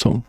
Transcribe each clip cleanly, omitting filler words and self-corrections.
som.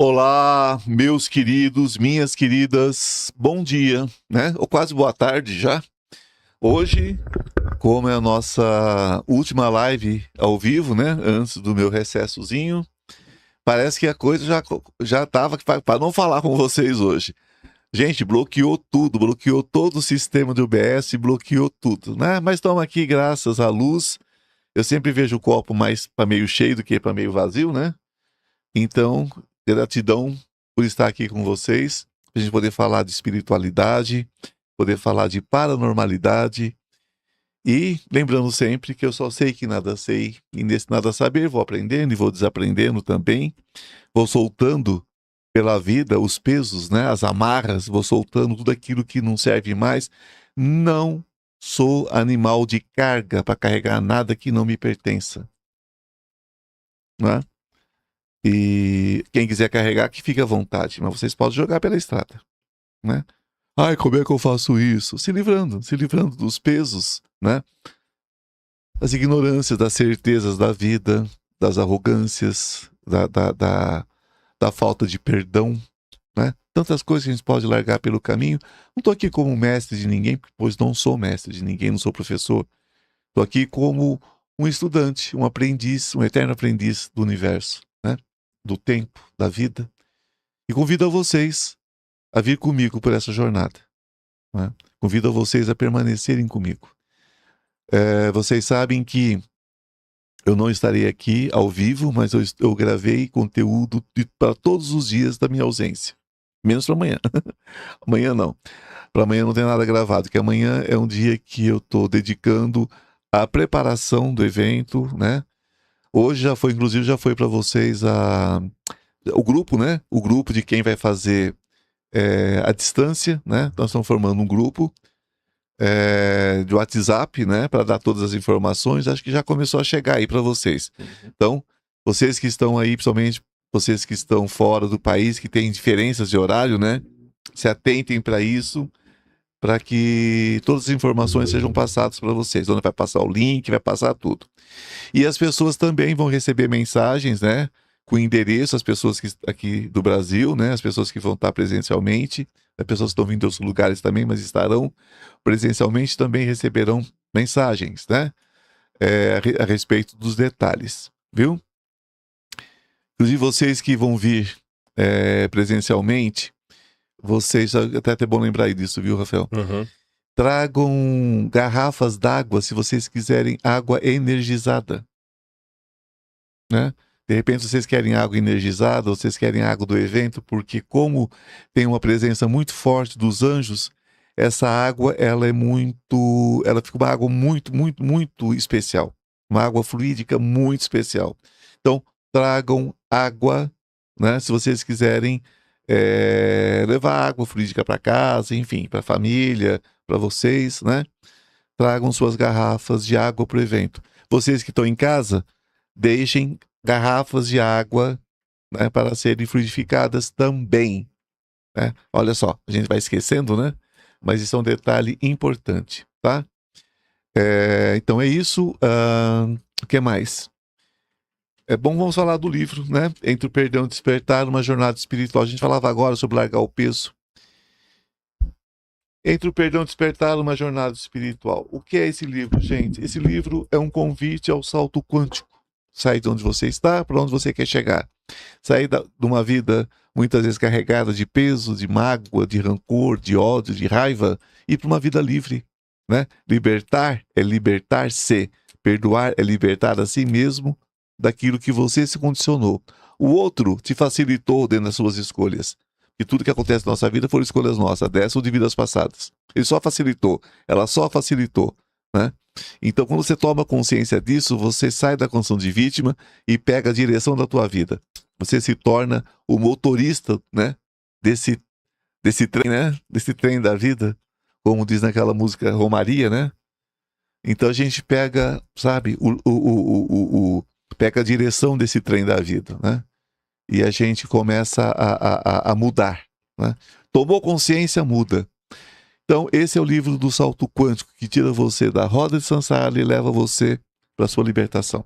Olá, meus queridos, minhas queridas, bom dia, né? Ou quase boa tarde já. Hoje, como é a nossa última live ao vivo, né? Antes do meu recessozinho, parece que a coisa já tava para não falar com vocês hoje. Gente, bloqueou tudo, bloqueou todo o sistema do UBS, bloqueou tudo, né? Mas estamos aqui graças à luz. Eu sempre vejo o copo mais para meio cheio do que para meio vazio, né? Então, gratidão por estar aqui com vocês, para a gente poder falar de espiritualidade, poder falar de paranormalidade. E lembrando sempre que eu só sei que nada sei, e nesse nada saber vou aprendendo e vou desaprendendo também. Vou soltando pela vida os pesos, né, as amarras, vou soltando tudo aquilo que não serve mais. Não sou animal de carga para carregar nada que não me pertença. Não é? E quem quiser carregar, que fique à vontade. Mas vocês podem jogar pela estrada, né? Ai, como é que eu faço isso? Se livrando dos pesos, né? Das ignorâncias, das certezas da vida, das arrogâncias, da falta de perdão, né? Tantas coisas que a gente pode largar pelo caminho. Não estou aqui como mestre de ninguém, pois não sou mestre de ninguém, não sou professor. Estou aqui como um estudante, um aprendiz, um eterno aprendiz do universo, né? Do tempo, da vida. E convido a vocês a vir comigo por essa jornada, né? Convido a vocês a permanecerem comigo. Vocês sabem que eu não estarei aqui ao vivo, mas eu gravei conteúdo para todos os dias da minha ausência. Menos para amanhã. Amanhã não. Para amanhã não tem nada gravado, porque amanhã é um dia que eu estou dedicando à preparação do evento, né? Hoje inclusive já foi para vocês o grupo, né? O grupo de quem vai fazer à distância, né? Nós estamos formando um grupo de WhatsApp, né? Para dar todas as informações. Acho que já começou a chegar aí para vocês. Então, vocês que estão aí, principalmente vocês que estão fora do país, que têm diferenças de horário, né? Se atentem para isso, para que todas as informações sejam passadas para vocês. Onde vai passar o link, vai passar tudo. E as pessoas também vão receber mensagens, né? Com endereço, as pessoas aqui do Brasil, né? As pessoas que vão estar presencialmente, as pessoas que estão vindo de outros lugares também, mas estarão presencialmente, também receberão mensagens, né? A respeito dos detalhes, viu? Inclusive vocês que vão vir presencialmente, vocês, até é bom lembrar disso, viu, Rafael? Uhum. Tragam garrafas d'água, se vocês quiserem água energizada, né? De repente vocês querem água energizada, vocês querem água do evento, porque como tem uma presença muito forte dos anjos, essa água, ela fica uma água muito, muito, muito especial. Uma água fluídica muito especial. Então, tragam água, né? Se vocês quiserem levar água fluídica para casa, enfim, para a família, para vocês, né? Tragam suas garrafas de água para o evento. Vocês que estão em casa, deixem garrafas de água, né, para serem fluidificadas também, né? Olha só, a gente vai esquecendo, né? Mas isso é um detalhe importante, tá? Então é isso. O que mais? Vamos falar do livro, né? Entre o Perdão e o Despertar, uma jornada espiritual. A gente falava agora sobre largar o peso. Entre o Perdão e o Despertar, uma jornada espiritual. O que é esse livro, gente? Esse livro é um convite ao salto quântico. Sair de onde você está para onde você quer chegar. Sair de uma vida muitas vezes carregada de peso, de mágoa, de rancor, de ódio, de raiva, e para uma vida livre, né? Libertar é libertar-se. Perdoar é libertar a si mesmo daquilo que você se condicionou. O outro te facilitou dentro das suas escolhas. E tudo que acontece na nossa vida foram escolhas nossas, dessa ou de vidas passadas. Ele só facilitou. Ela só facilitou, né? Então, quando você toma consciência disso, você sai da condição de vítima e pega a direção da tua vida. Você se torna o motorista, né? Desse trem, né? Desse trem da vida, como diz naquela música Romaria, né? Então a gente pega, sabe, pega a direção desse trem da vida, né? E a gente começa a mudar, né? Tomou consciência, muda. Então, esse é o livro do salto quântico, que tira você da roda de samsara e leva você para a sua libertação.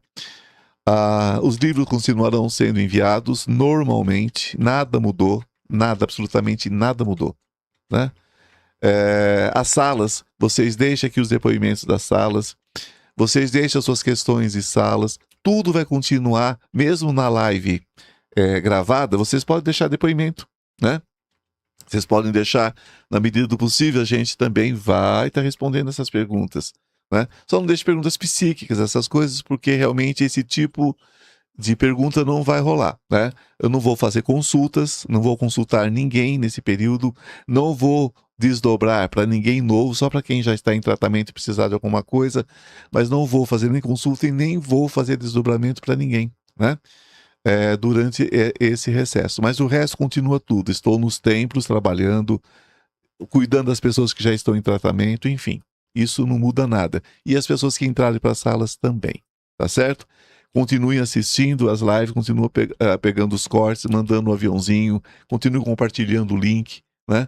Os livros continuarão sendo enviados normalmente, nada mudou, nada, absolutamente nada mudou, né? As salas, vocês deixam aqui os depoimentos das salas, vocês deixam as suas questões de salas, tudo vai continuar, mesmo na live gravada, vocês podem deixar depoimento, né? Vocês podem deixar, na medida do possível, a gente também vai estar respondendo essas perguntas, né? Só não deixe perguntas psíquicas, essas coisas, porque realmente esse tipo de pergunta não vai rolar, né? Eu não vou fazer consultas, não vou consultar ninguém nesse período, não vou desdobrar para ninguém novo, só para quem já está em tratamento e precisar de alguma coisa, mas não vou fazer nem consulta e nem vou fazer desdobramento para ninguém, né? Durante esse recesso. Mas o resto continua tudo. Estou nos templos trabalhando, cuidando das pessoas que já estão em tratamento, enfim. Isso não muda nada. E as pessoas que entrarem para as salas também, tá certo? Continuem assistindo as lives, continuem pegando os cortes, mandando um aviãozinho, continuem compartilhando o link, né?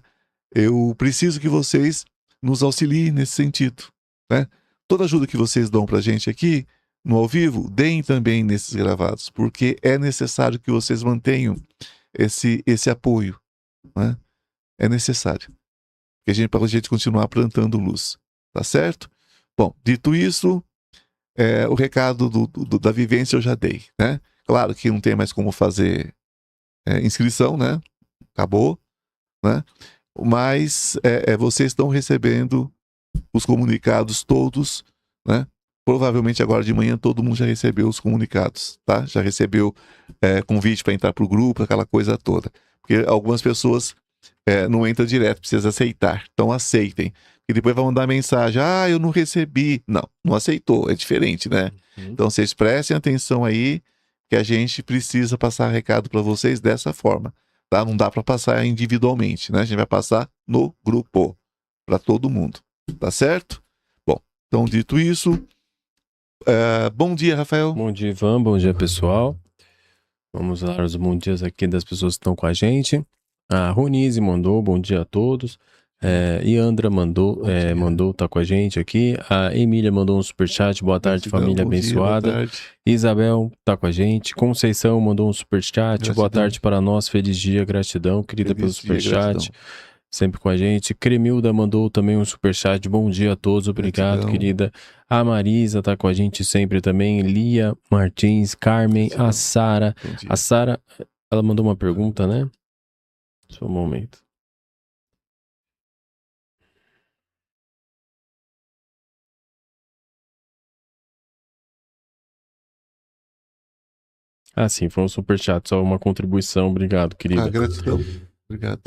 Eu preciso que vocês nos auxiliem nesse sentido, né? Toda ajuda que vocês dão pra gente aqui, no ao vivo, deem também nesses gravados, porque é necessário que vocês mantenham esse apoio, né? É necessário. Para a gente continuar plantando luz, tá certo? Bom, dito isso, o recado da vivência eu já dei, né? Claro que não tem mais como fazer inscrição, né? Acabou, né? Mas vocês estão recebendo os comunicados todos, né? Provavelmente agora de manhã todo mundo já recebeu os comunicados, tá? Já recebeu convite para entrar para o grupo, aquela coisa toda. Porque algumas pessoas não entram direto, precisa aceitar. Então aceitem. E depois vai mandar mensagem, eu não recebi. Não aceitou, é diferente, né? Então vocês prestem atenção aí, que a gente precisa passar recado para vocês dessa forma, tá? Não dá para passar individualmente, né? A gente vai passar no grupo, para todo mundo, tá certo? Bom, então dito isso, bom dia, Rafael. Bom dia, Ivan, bom dia, pessoal. Vamos dar os bons dias aqui das pessoas que estão com a gente. A Ronise mandou, bom dia a todos. Iandra mandou, tá com a gente aqui. A Emília mandou um superchat, boa tarde, família abençoada. Dia, boa tarde. Isabel tá com a gente. Conceição mandou um superchat, Gratidão. boa tarde para nós, feliz dia, gratidão, querida, pelo superchat. Sempre com a gente. Cremilda mandou também um superchat. Bom dia a todos, obrigado, gratidão, querida. A Marisa tá com a gente sempre também. Lia Martins, Carmen, gratidão. A Sara. A Sara, ela mandou uma pergunta, né? Só um momento. Sim, foi um superchat, só uma contribuição. Obrigado, querida. Gratidão. Obrigado.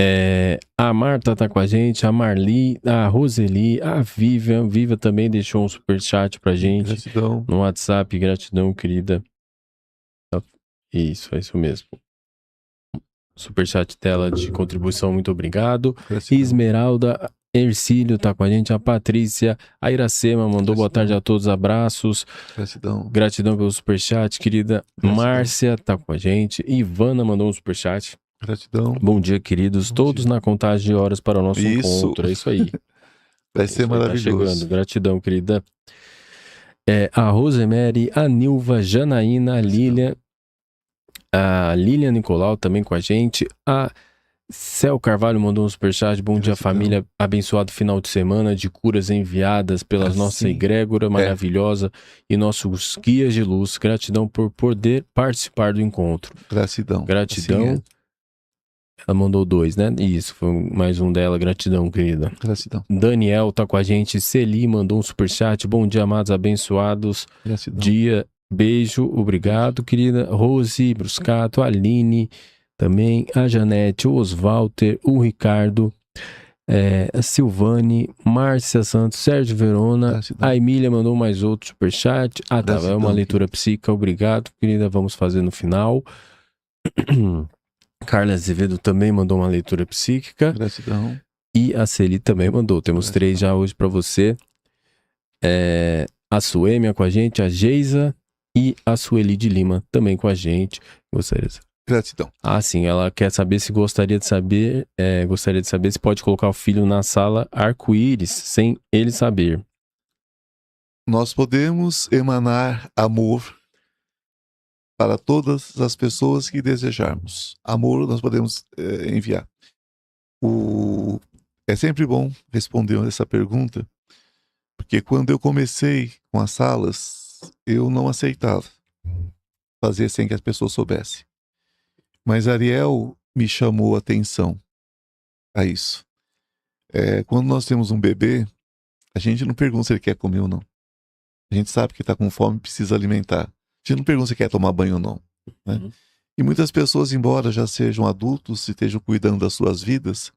A Marta tá com a gente, a Marli, a Roseli, a Vivian. Vivian também deixou um superchat pra gente. Gratidão. No WhatsApp, gratidão, querida. Isso, é isso mesmo. Superchat dela de contribuição, muito obrigado. Gratidão. Esmeralda Ercílio tá com a gente, a Patrícia, a Iracema mandou gratidão. Boa tarde a todos, abraços. Gratidão. Gratidão pelo superchat, querida. Gratidão. Márcia tá com a gente, Ivana mandou um superchat. Gratidão. Bom dia, queridos. Bom todos dia. Na contagem de horas para o nosso encontro. É isso aí. Vai ser maravilhoso. Tá chegando. Gratidão, querida. A Rosemary, a Nilva, Janaína, a Lilian, a Lilian Nicolau também com a gente. A Céu Carvalho mandou um superchat. Bom dia, família. Abençoado final de semana de curas enviadas pela nossa egrégora maravilhosa e nossos guias de luz. Gratidão por poder participar do encontro. Gratidão. Gratidão. Ela mandou 2, né? Isso, foi mais um dela. Gratidão, querida. Gratidão. Daniel tá com a gente. Celi mandou um superchat. Bom dia, amados abençoados. Gratidão. Dia, beijo, obrigado, querida. Rose Bruscato, a Aline também, a Janete, o Oswalter, o Ricardo, a Silvane, Márcia Santos, Sérgio Verona. Gratidão. A Emília mandou mais outro superchat. Tá, é uma leitura psíquica. Obrigado, querida. Vamos fazer no final. Carla Azevedo também mandou uma leitura psíquica. Gratidão. E a Celi também mandou. Temos 3 já hoje para você. A Suêmia com a gente, a Geisa e a Sueli de Lima também com a gente. Gostaria de... Gratidão. Sim, ela quer saber se gostaria de saber se pode colocar o filho na sala arco-íris sem ele saber. Nós podemos emanar amor para todas as pessoas que desejarmos. Amor nós podemos enviar. É sempre bom responder essa pergunta, porque quando eu comecei com as salas, eu não aceitava fazer sem que as pessoas soubessem. Mas Ariel me chamou a atenção a isso. Quando nós temos um bebê, a gente não pergunta se ele quer comer ou não. A gente sabe que está com fome e precisa alimentar. A gente não pergunta se quer tomar banho ou não. Né? Uhum. E muitas pessoas, embora já sejam adultos e estejam cuidando das suas vidas,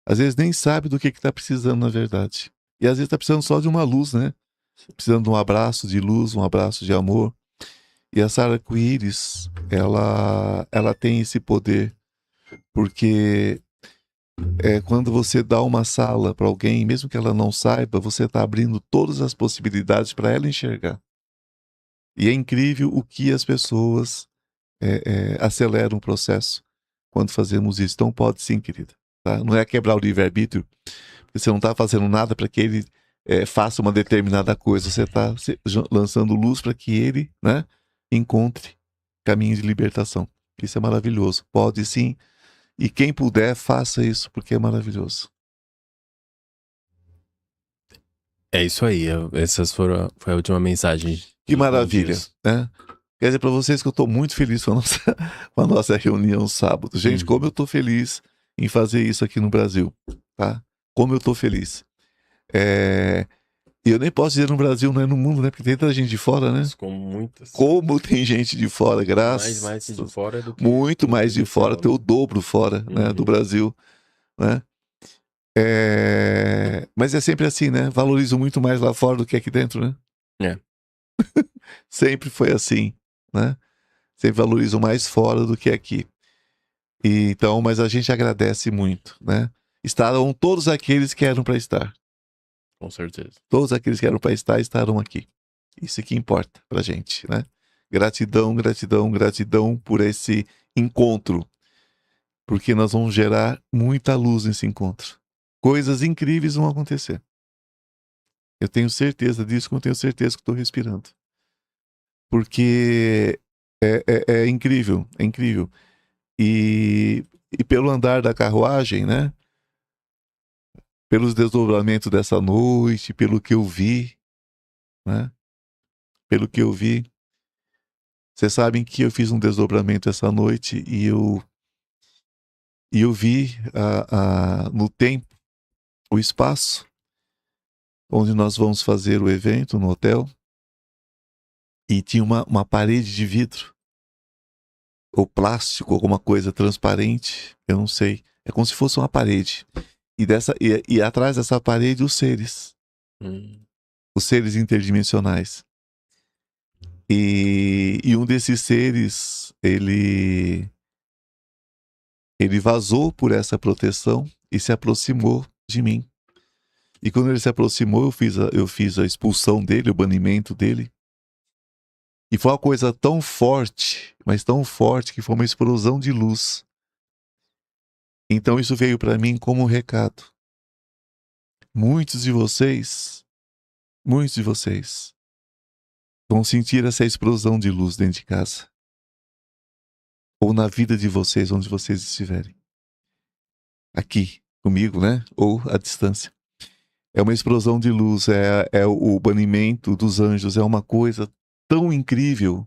às vezes nem sabe do que está precisando na verdade. E às vezes está precisando só de uma luz, né? Precisando de um abraço de luz, um abraço de amor. E a Sara Arco-Íris, ela tem esse poder, porque quando você dá uma sala para alguém, mesmo que ela não saiba, você está abrindo todas as possibilidades para ela enxergar. E é incrível o que as pessoas aceleram o processo quando fazemos isso. Então pode sim, querida. Tá? Não é quebrar o livre-arbítrio, porque você não está fazendo nada para que ele faça uma determinada coisa. Você está lançando luz para que ele, né, encontre caminhos de libertação. Isso é maravilhoso. Pode sim. E quem puder, faça isso, porque é maravilhoso. É isso aí. Foi a última mensagem. Que maravilha, né? Quer dizer para vocês que eu estou muito feliz com a nossa reunião sábado. Gente, como eu estou feliz em fazer isso aqui no Brasil, tá? Como eu estou feliz. E eu nem posso dizer no Brasil, não é no mundo, né? Porque tem tanta gente de fora, né? Como tem gente de fora, graças. Mais de fora do que... Muito mais de fora, tem o dobro fora, né, do Brasil, né? Mas é sempre assim, né? Valorizo muito mais lá fora do que aqui dentro, né? Sempre foi assim, né? Sempre valorizo mais fora do que aqui. Então, mas a gente agradece muito, né? Estarão todos aqueles que eram para estar. Com certeza. Todos aqueles que eram para estar estarão aqui. Isso que importa pra gente, né? Gratidão, gratidão, gratidão por esse encontro. Porque nós vamos gerar muita luz nesse encontro. Coisas incríveis vão acontecer. Eu tenho certeza disso, como eu tenho certeza que estou respirando. Porque é incrível, é incrível. E pelo andar da carruagem, né? Pelos desdobramentos dessa noite, pelo que eu vi, né? Pelo que eu vi. Vocês sabem que eu fiz um desdobramento essa noite e eu vi no tempo, o espaço onde nós vamos fazer o evento, no hotel, e tinha uma parede de vidro, ou plástico, alguma coisa transparente, eu não sei. É como se fosse uma parede. E atrás dessa parede, os seres. Os seres interdimensionais. E um desses seres, ele vazou por essa proteção e se aproximou de mim. E quando ele se aproximou, eu fiz a expulsão dele, o banimento dele. E foi uma coisa tão forte, mas tão forte, que foi uma explosão de luz. Então isso veio para mim como um recado. Muitos de vocês vão sentir essa explosão de luz dentro de casa. Ou na vida de vocês, onde vocês estiverem. Aqui, comigo, né? Ou à distância. É uma explosão de luz, é o banimento dos anjos, é uma coisa tão incrível,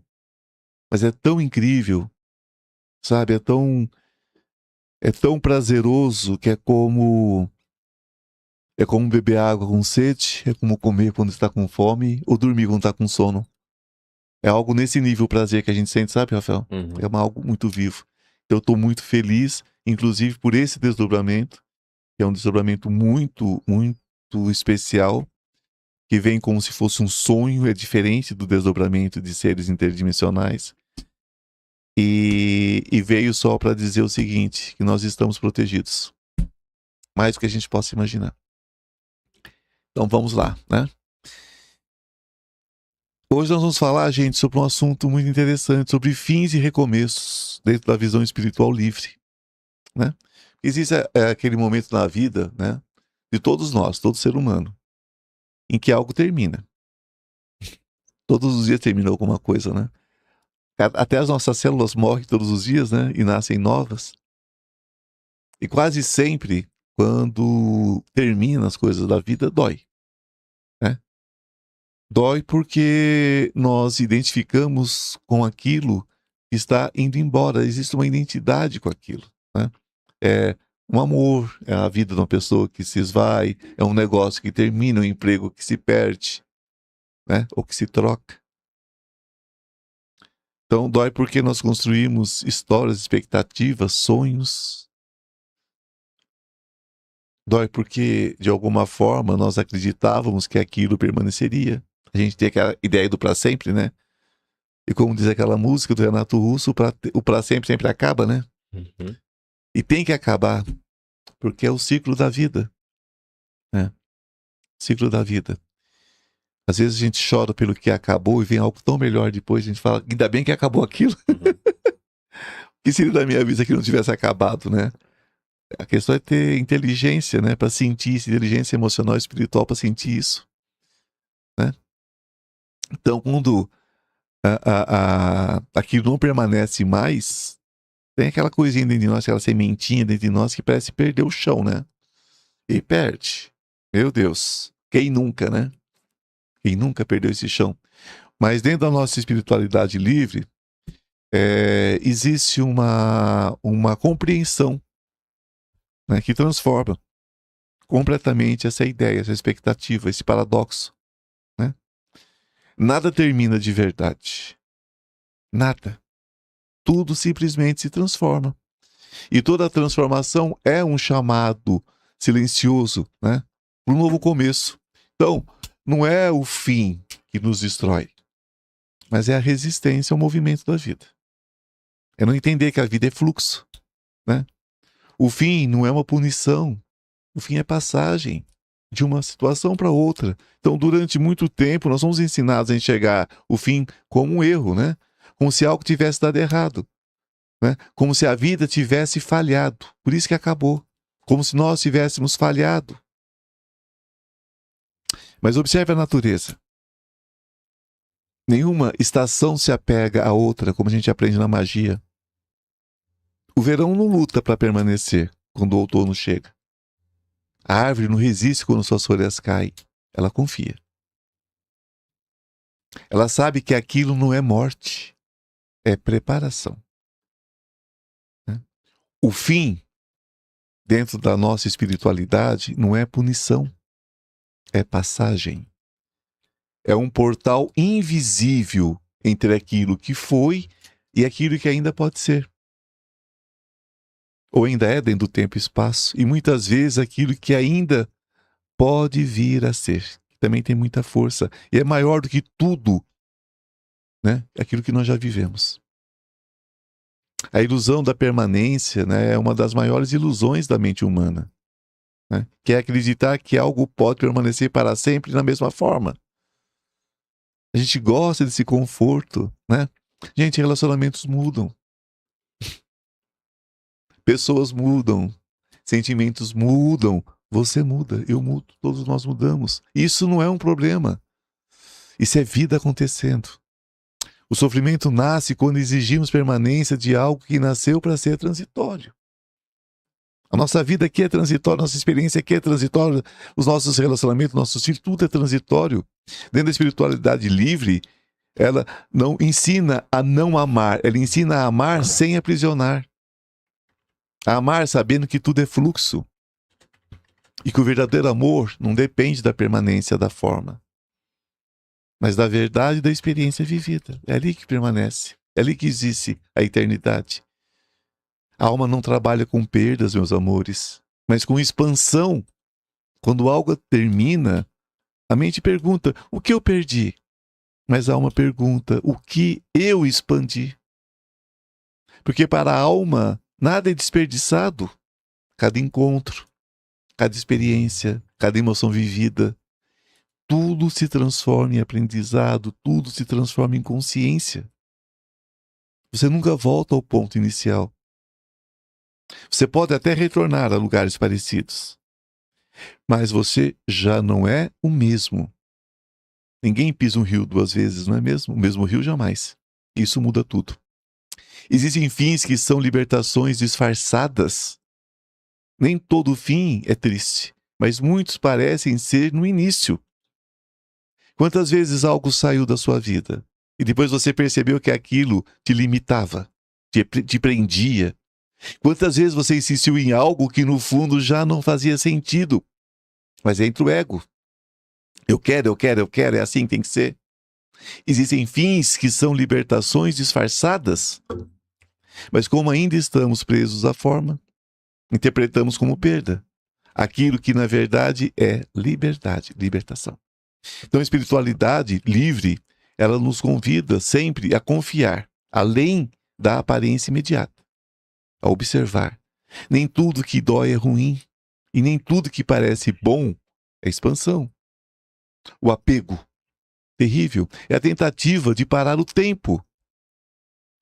mas é tão incrível, sabe? É tão prazeroso que é como beber água com sede, é como comer quando está com fome, ou dormir quando está com sono. É algo nesse nível prazer que a gente sente, sabe, Rafael? É algo muito vivo. Eu estou muito feliz, inclusive por esse desdobramento, que é um desdobramento muito, muito especial, que vem como se fosse um sonho, é diferente do desdobramento de seres interdimensionais. E veio só para dizer o seguinte, que nós estamos protegidos. Mais do que a gente possa imaginar. Então vamos lá, né? Hoje nós vamos falar, gente, sobre um assunto muito interessante, sobre fins e recomeços dentro da visão espiritual livre, né? Existe aquele momento na vida, né, de todos nós, todo ser humano, em que algo termina. Todos os dias termina alguma coisa, né? Até as nossas células morrem todos os dias, né? E nascem novas. E quase sempre, quando termina as coisas da vida, dói. Né? Dói porque nós identificamos com aquilo que está indo embora. Existe uma identidade com aquilo. Né? É um amor, é a vida de uma pessoa que se esvai, é um negócio que termina, um emprego que se perde, né? Ou que se troca. Então dói porque nós construímos histórias, expectativas, sonhos. Dói porque, de alguma forma, nós acreditávamos que aquilo permaneceria. A gente tem aquela ideia do para sempre, né? E como diz aquela música do Renato Russo, o para sempre sempre acaba, né? Uhum. E tem que acabar, porque é o ciclo da vida. Né? Ciclo da vida. Às vezes a gente chora pelo que acabou e vem algo tão melhor depois, a gente fala, ainda bem que acabou aquilo. O que seria da minha vida que não tivesse acabado, né? A questão é ter inteligência, né? Para sentir isso, inteligência emocional e espiritual para sentir isso. Né? Então, quando aquilo não permanece mais, tem aquela coisinha dentro de nós, aquela sementinha dentro de nós que parece perder o chão, né? E perde. Meu Deus. Quem nunca, né? Quem nunca perdeu esse chão? Mas dentro da nossa espiritualidade livre, existe uma compreensão, né, que transforma completamente essa ideia, essa expectativa, esse paradoxo. Né? Nada termina de verdade. Nada. Tudo simplesmente se transforma. E toda transformação é um chamado silencioso, né, para um novo começo. Então, não é o fim que nos destrói, mas é a resistência ao movimento da vida. É não entender que a vida é fluxo. Né? O fim não é uma punição. O fim é passagem de uma situação para outra. Então, durante muito tempo, nós somos ensinados a enxergar o fim como um erro, né? Como se algo tivesse dado errado. Né? Como se a vida tivesse falhado. Por isso que acabou. Como se nós tivéssemos falhado. Mas observe a natureza. Nenhuma estação se apega à outra, como a gente aprende na magia. O verão não luta para permanecer quando o outono chega. A árvore não resiste quando suas folhas caem. Ela confia. Ela sabe que aquilo não é morte, é preparação. O fim, dentro da nossa espiritualidade, não é punição, é passagem. É um portal invisível entre aquilo que foi e aquilo que ainda pode ser. Ou ainda é dentro do tempo e espaço. E muitas vezes aquilo que ainda pode vir a ser. Também tem muita força. E é maior do que tudo, né? Aquilo que nós já vivemos. A ilusão da permanência, né, é uma das maiores ilusões da mente humana. Né? Que é acreditar que algo pode permanecer para sempre na mesma forma. A gente gosta desse conforto, né? Gente, relacionamentos mudam. Pessoas mudam. Sentimentos mudam. Você muda, eu mudo, todos nós mudamos. Isso não é um problema. Isso é vida acontecendo. O sofrimento nasce quando exigimos permanência de algo que nasceu para ser transitório. A nossa vida aqui é transitória, nossa experiência aqui é transitória, os nossos relacionamentos, nossos filhos, tudo é transitório. Dentro da espiritualidade livre, ela não ensina a não amar, ela ensina a amar sem aprisionar. A amar sabendo que tudo é fluxo. E que o verdadeiro amor não depende da permanência da forma, mas da verdade e da experiência vivida. É ali que permanece, é ali que existe a eternidade. A alma não trabalha com perdas, meus amores, mas com expansão. Quando algo termina, a mente pergunta, o que eu perdi? Mas a alma pergunta, o que eu expandi? Porque para a alma, nada é desperdiçado. Cada encontro, cada experiência, cada emoção vivida, tudo se transforma em aprendizado, tudo se transforma em consciência. Você nunca volta ao ponto inicial. Você pode até retornar a lugares parecidos, mas você já não é o mesmo. Ninguém pisa um rio duas vezes, não é mesmo? O mesmo rio jamais. Isso muda tudo. Existem fins que são libertações disfarçadas. Nem todo fim é triste, mas muitos parecem ser no início. Quantas vezes algo saiu da sua vida e depois você percebeu que aquilo te limitava, te prendia? Quantas vezes você insistiu em algo que no fundo já não fazia sentido? Mas entra o ego. Eu quero, é assim que tem que ser. Existem fins que são libertações disfarçadas, mas como ainda estamos presos à forma, interpretamos como perda aquilo que na verdade é liberdade, libertação. Então a espiritualidade livre, ela nos convida sempre a confiar, além da aparência imediata, a observar. Nem tudo que dói é ruim, e nem tudo que parece bom é expansão. O apego, terrível, é a tentativa de parar o tempo.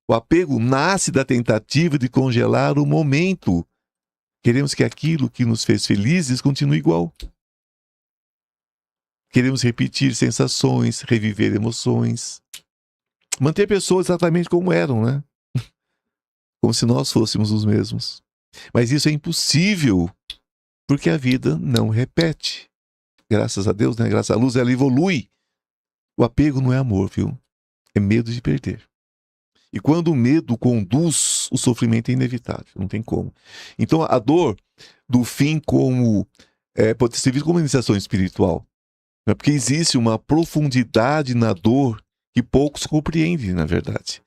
O apego nasce da tentativa de congelar o momento. Queremos que aquilo que nos fez felizes continue igual. Queremos repetir sensações, reviver emoções. Manter pessoas exatamente como eram, né? Como se nós fôssemos os mesmos. Mas isso é impossível, porque a vida não repete. Graças a Deus, né? Graças à luz, ela evolui. O apego não é amor, viu? É medo de perder. E quando o medo conduz, o sofrimento é inevitável, não tem como. Então a dor do fim pode ser vista como iniciação espiritual. Né? Porque existe uma profundidade na dor que poucos compreendem, na verdade.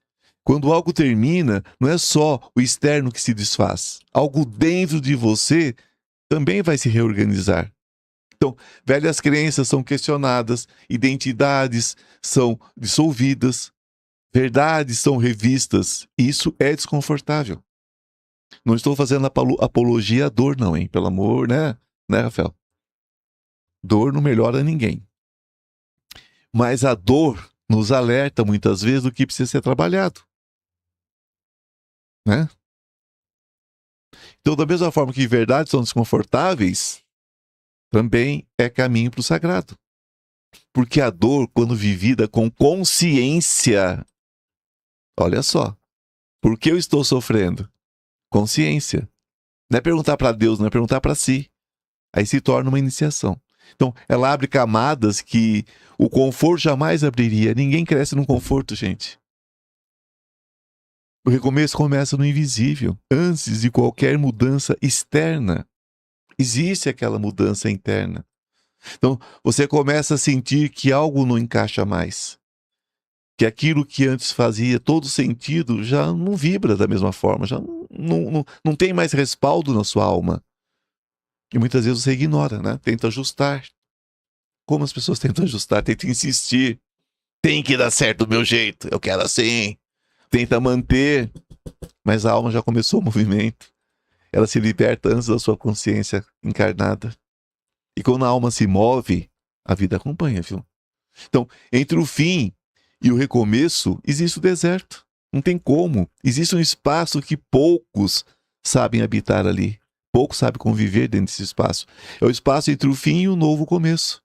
Quando algo termina, não é só o externo que se desfaz. Algo dentro de você também vai se reorganizar. Então, velhas crenças são questionadas, identidades são dissolvidas, verdades são revistas. Isso é desconfortável. Não estou fazendo apologia à dor, não, hein? Pelo amor, né? Né, Rafael? Dor não melhora ninguém. Mas a dor nos alerta muitas vezes do que precisa ser trabalhado. Né? Então, da mesma forma que verdades são desconfortáveis, também é caminho para o sagrado. Porque a dor, quando vivida com consciência, olha só, por que eu estou sofrendo? Consciência. Não é perguntar para Deus, não é perguntar para si. Aí se torna uma iniciação. Então, ela abre camadas que o conforto jamais abriria. Ninguém cresce no conforto, gente. O recomeço começa no invisível, antes de qualquer mudança externa. Existe aquela mudança interna. Então, você começa a sentir que algo não encaixa mais. Que aquilo que antes fazia todo sentido já não vibra da mesma forma, já não tem mais respaldo na sua alma. E muitas vezes você ignora, né? Tenta ajustar. Como as pessoas tentam ajustar? Tenta insistir. Tem que dar certo do meu jeito, eu quero assim. Tenta manter, mas a alma já começou o movimento. Ela se liberta antes da sua consciência encarnada. E quando a alma se move, a vida acompanha, viu? Então, entre o fim e o recomeço, existe o deserto. Não tem como. Existe um espaço que poucos sabem habitar ali. Poucos sabem conviver dentro desse espaço. É o espaço entre o fim e o novo começo.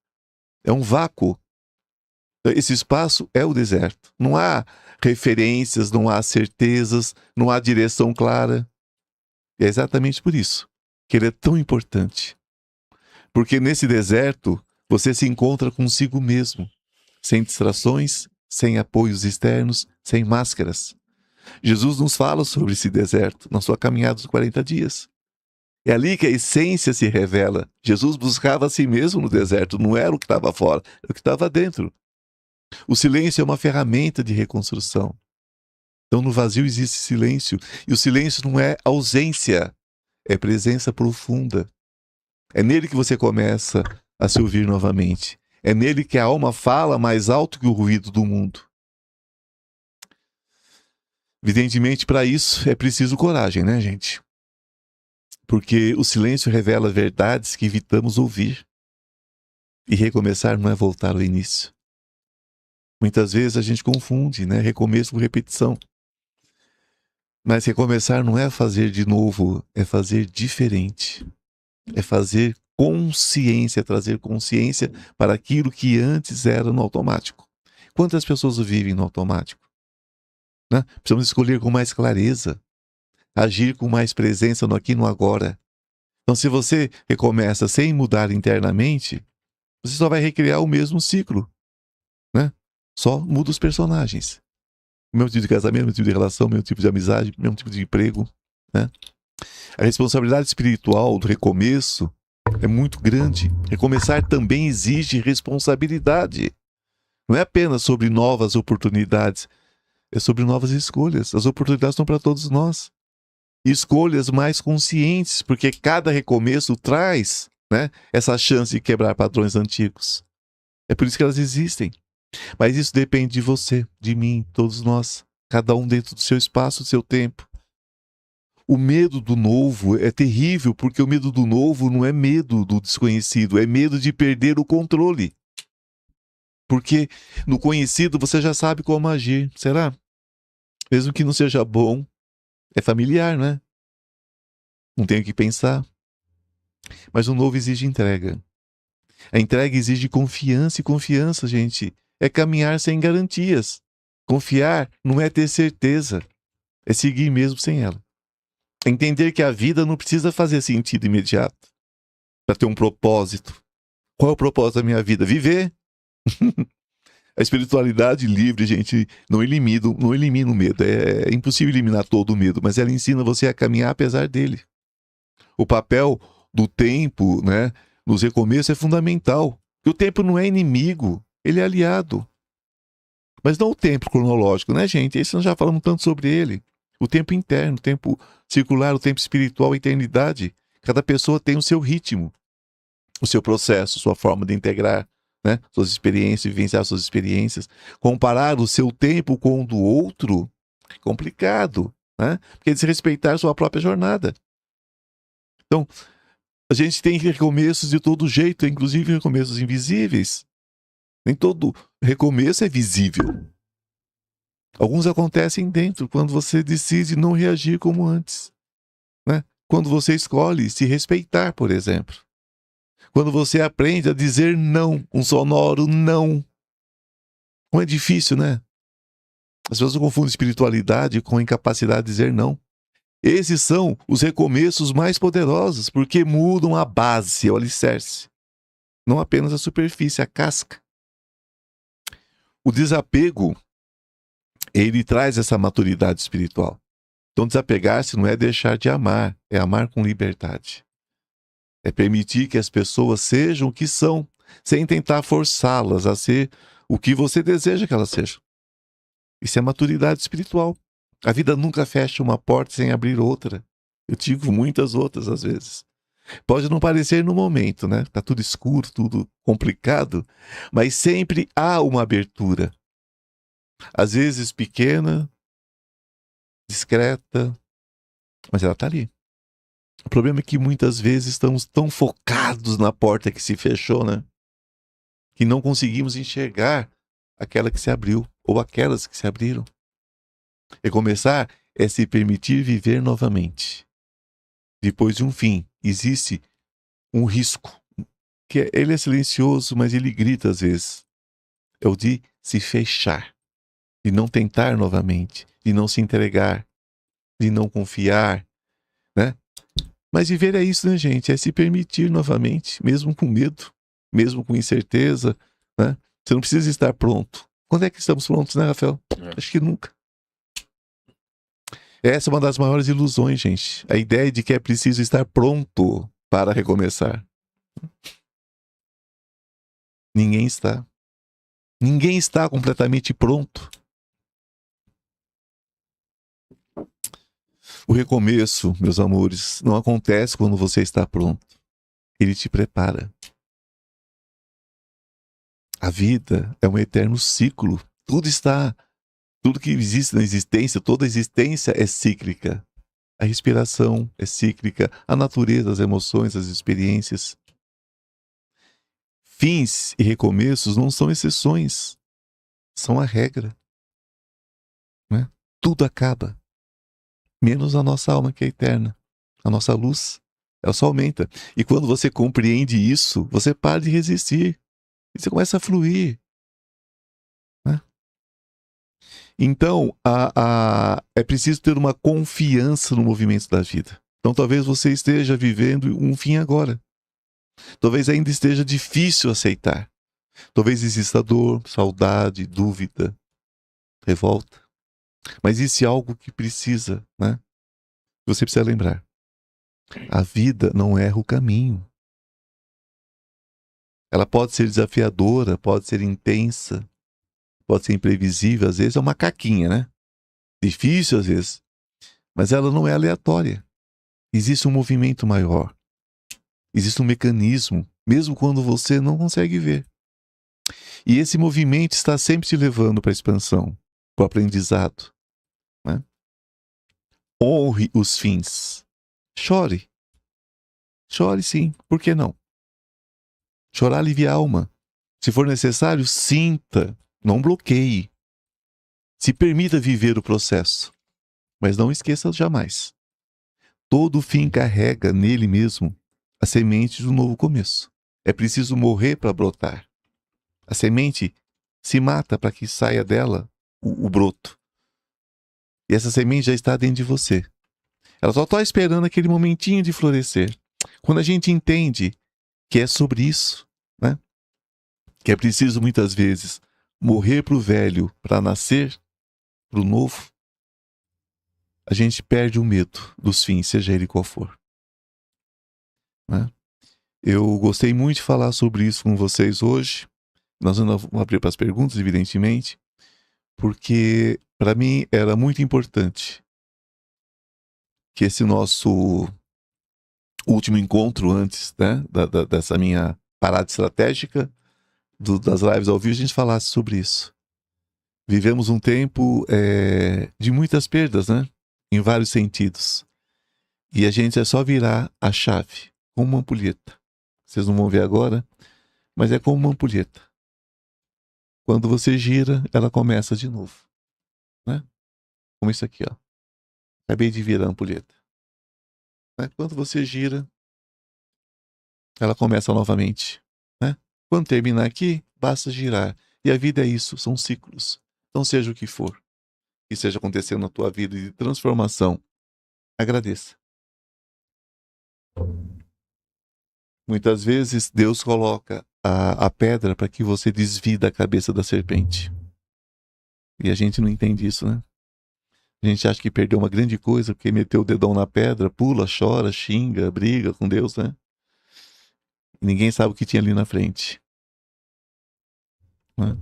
É um vácuo. Esse espaço é o deserto. Não há referências, não há certezas, não há direção clara. E é exatamente por isso que ele é tão importante. Porque nesse deserto, você se encontra consigo mesmo, sem distrações, sem apoios externos, sem máscaras. Jesus nos fala sobre esse deserto na sua caminhada dos 40 dias. É ali que a essência se revela. Jesus buscava a si mesmo no deserto, não era o que estava fora, era o que estava dentro. O silêncio é uma ferramenta de reconstrução. Então no vazio existe silêncio, e o silêncio não é ausência, é presença profunda. É nele que você começa a se ouvir novamente. É nele que a alma fala mais alto que o ruído do mundo. Evidentemente, para isso é preciso coragem, né, gente? Porque o silêncio revela verdades que evitamos ouvir. E recomeçar não é voltar ao início. Muitas vezes a gente confunde, né? Recomeço com repetição. Mas recomeçar não é fazer de novo, é fazer diferente. É fazer consciência, trazer consciência para aquilo que antes era no automático. Quantas pessoas vivem no automático? né? Precisamos escolher com mais clareza, agir com mais presença no aqui e no agora. Então, se você recomeça sem mudar internamente, você só vai recriar o mesmo ciclo, né? Só muda os personagens. O mesmo tipo de casamento, o mesmo tipo de relação, o mesmo tipo de amizade, o mesmo tipo de emprego, né? A responsabilidade espiritual do recomeço é muito grande. Recomeçar também exige responsabilidade. Não é apenas sobre novas oportunidades, é sobre novas escolhas. As oportunidades estão para todos nós. Escolhas mais conscientes, porque cada recomeço traz, né, essa chance de quebrar padrões antigos. É por isso que elas existem. Mas isso depende de você, de mim, todos nós. Cada um dentro do seu espaço, do seu tempo. O medo do novo é terrível, porque o medo do novo não é medo do desconhecido, é medo de perder o controle. Porque no conhecido você já sabe como agir. Será? Mesmo que não seja bom, é familiar, né? Não tenho que pensar. Mas o novo exige entrega. A entrega exige confiança, e confiança, gente, é caminhar sem garantias. Confiar não é ter certeza, é seguir mesmo sem ela. Entender que a vida não precisa fazer sentido imediato para ter um propósito. Qual é o propósito da minha vida? Viver. A espiritualidade livre, gente, não elimina o medo. É impossível eliminar todo o medo, mas ela ensina você a caminhar apesar dele. O papel do tempo, né, nos recomeços é fundamental. Porque o tempo não é inimigo, ele é aliado. Mas não o tempo cronológico, né, gente? Esse nós já falamos tanto sobre ele. O tempo interno, o tempo circular, o tempo espiritual, a eternidade. Cada pessoa tem o seu ritmo, o seu processo, sua forma de integrar, né, suas experiências, vivenciar suas experiências. Comparar o seu tempo com o do outro é complicado, né? Porque é desrespeitar sua própria jornada. Então, a gente tem recomeços de todo jeito, inclusive recomeços invisíveis. Nem todo recomeço é visível. Alguns acontecem dentro, quando você decide não reagir como antes, né? Quando você escolhe se respeitar, por exemplo. Quando você aprende a dizer não, um sonoro não. Não é difícil, né? As pessoas confundem espiritualidade com incapacidade de dizer não. Esses são os recomeços mais poderosos, porque mudam a base, o alicerce. Não apenas a superfície, a casca. O desapego, ele traz essa maturidade espiritual. Então, desapegar-se não é deixar de amar, é amar com liberdade. É permitir que as pessoas sejam o que são, sem tentar forçá-las a ser o que você deseja que elas sejam. Isso é maturidade espiritual. A vida nunca fecha uma porta sem abrir outra. Eu tive muitas outras, às vezes. Pode não parecer no momento, né? Tá tudo escuro, tudo complicado, mas sempre há uma abertura. Às vezes pequena, discreta, mas ela tá ali. O problema é que muitas vezes estamos tão focados na porta que se fechou, né? Que não conseguimos enxergar aquela que se abriu, ou aquelas que se abriram. Recomeçar é se permitir viver novamente. Depois de um fim, existe um risco, que ele é silencioso, mas ele grita às vezes. É o de se fechar, de não tentar novamente, de não se entregar, de não confiar, né? Mas viver é isso, né, gente? É se permitir novamente, mesmo com medo, mesmo com incerteza, né? Você não precisa estar pronto. Quando é que estamos prontos, né, Rafael? Acho que nunca. Essa é uma das maiores ilusões, gente. A ideia de que é preciso estar pronto para recomeçar. Ninguém está. Ninguém está completamente pronto. O recomeço, meus amores, não acontece quando você está pronto. Ele te prepara. A vida é um eterno ciclo. Tudo que existe na existência, toda a existência é cíclica. A respiração é cíclica, a natureza, as emoções, as experiências. Fins e recomeços não são exceções, são a regra. Né? Tudo acaba, menos a nossa alma que é eterna. A nossa luz, ela só aumenta. E quando você compreende isso, você para de resistir. E você começa a fluir. Né? Então, é preciso ter uma confiança no movimento da vida. Então, talvez você esteja vivendo um fim agora. Talvez ainda esteja difícil aceitar. Talvez exista dor, saudade, dúvida, revolta. Mas isso é algo que precisa, né? Você precisa lembrar. A vida não erra o caminho. Ela pode ser desafiadora, pode ser intensa, pode ser imprevisível, às vezes é uma caquinha, né? Difícil às vezes, mas ela não é aleatória. Existe um movimento maior. Existe um mecanismo, mesmo quando você não consegue ver. E esse movimento está sempre te levando para a expansão, para o aprendizado, né? Honre os fins. Chore. Chore sim, por que não? Chorar alivia a alma. Se for necessário, sinta, não bloqueie. Se permita viver o processo. Mas não esqueça jamais. Todo fim carrega nele mesmo a semente do novo começo. É preciso morrer para brotar. A semente se mata para que saia dela o broto. E essa semente já está dentro de você. Ela só está esperando aquele momentinho de florescer. Quando a gente entende que é sobre isso, né? Que é preciso muitas vezes morrer para o velho para nascer para o novo, a gente perde o medo dos fins, seja ele qual for, né? Eu gostei muito de falar sobre isso com vocês hoje. Nós vamos abrir para as perguntas, evidentemente, porque para mim era muito importante que esse nosso último encontro antes, né, dessa minha parada estratégica das lives ao vivo, a gente falasse sobre isso. Vivemos um tempo de muitas perdas, né? Em vários sentidos. E a gente é só virar a chave, como uma ampulheta. Vocês não vão ver agora, mas é como uma ampulheta. Quando você gira, ela começa de novo, né? Como isso aqui, ó. Acabei de virar a ampulheta, né? Quando você gira, ela começa novamente, né? Quando terminar aqui, basta girar. E a vida é isso, são ciclos. Então seja o que for, que esteja acontecendo na tua vida de transformação, agradeça. Muitas vezes Deus coloca a pedra para que você desvie da cabeça da serpente. E a gente não entende isso, né? A gente acha que perdeu uma grande coisa porque meteu o dedão na pedra, pula, chora, xinga, briga com Deus, né? E ninguém sabe o que tinha ali na frente, né?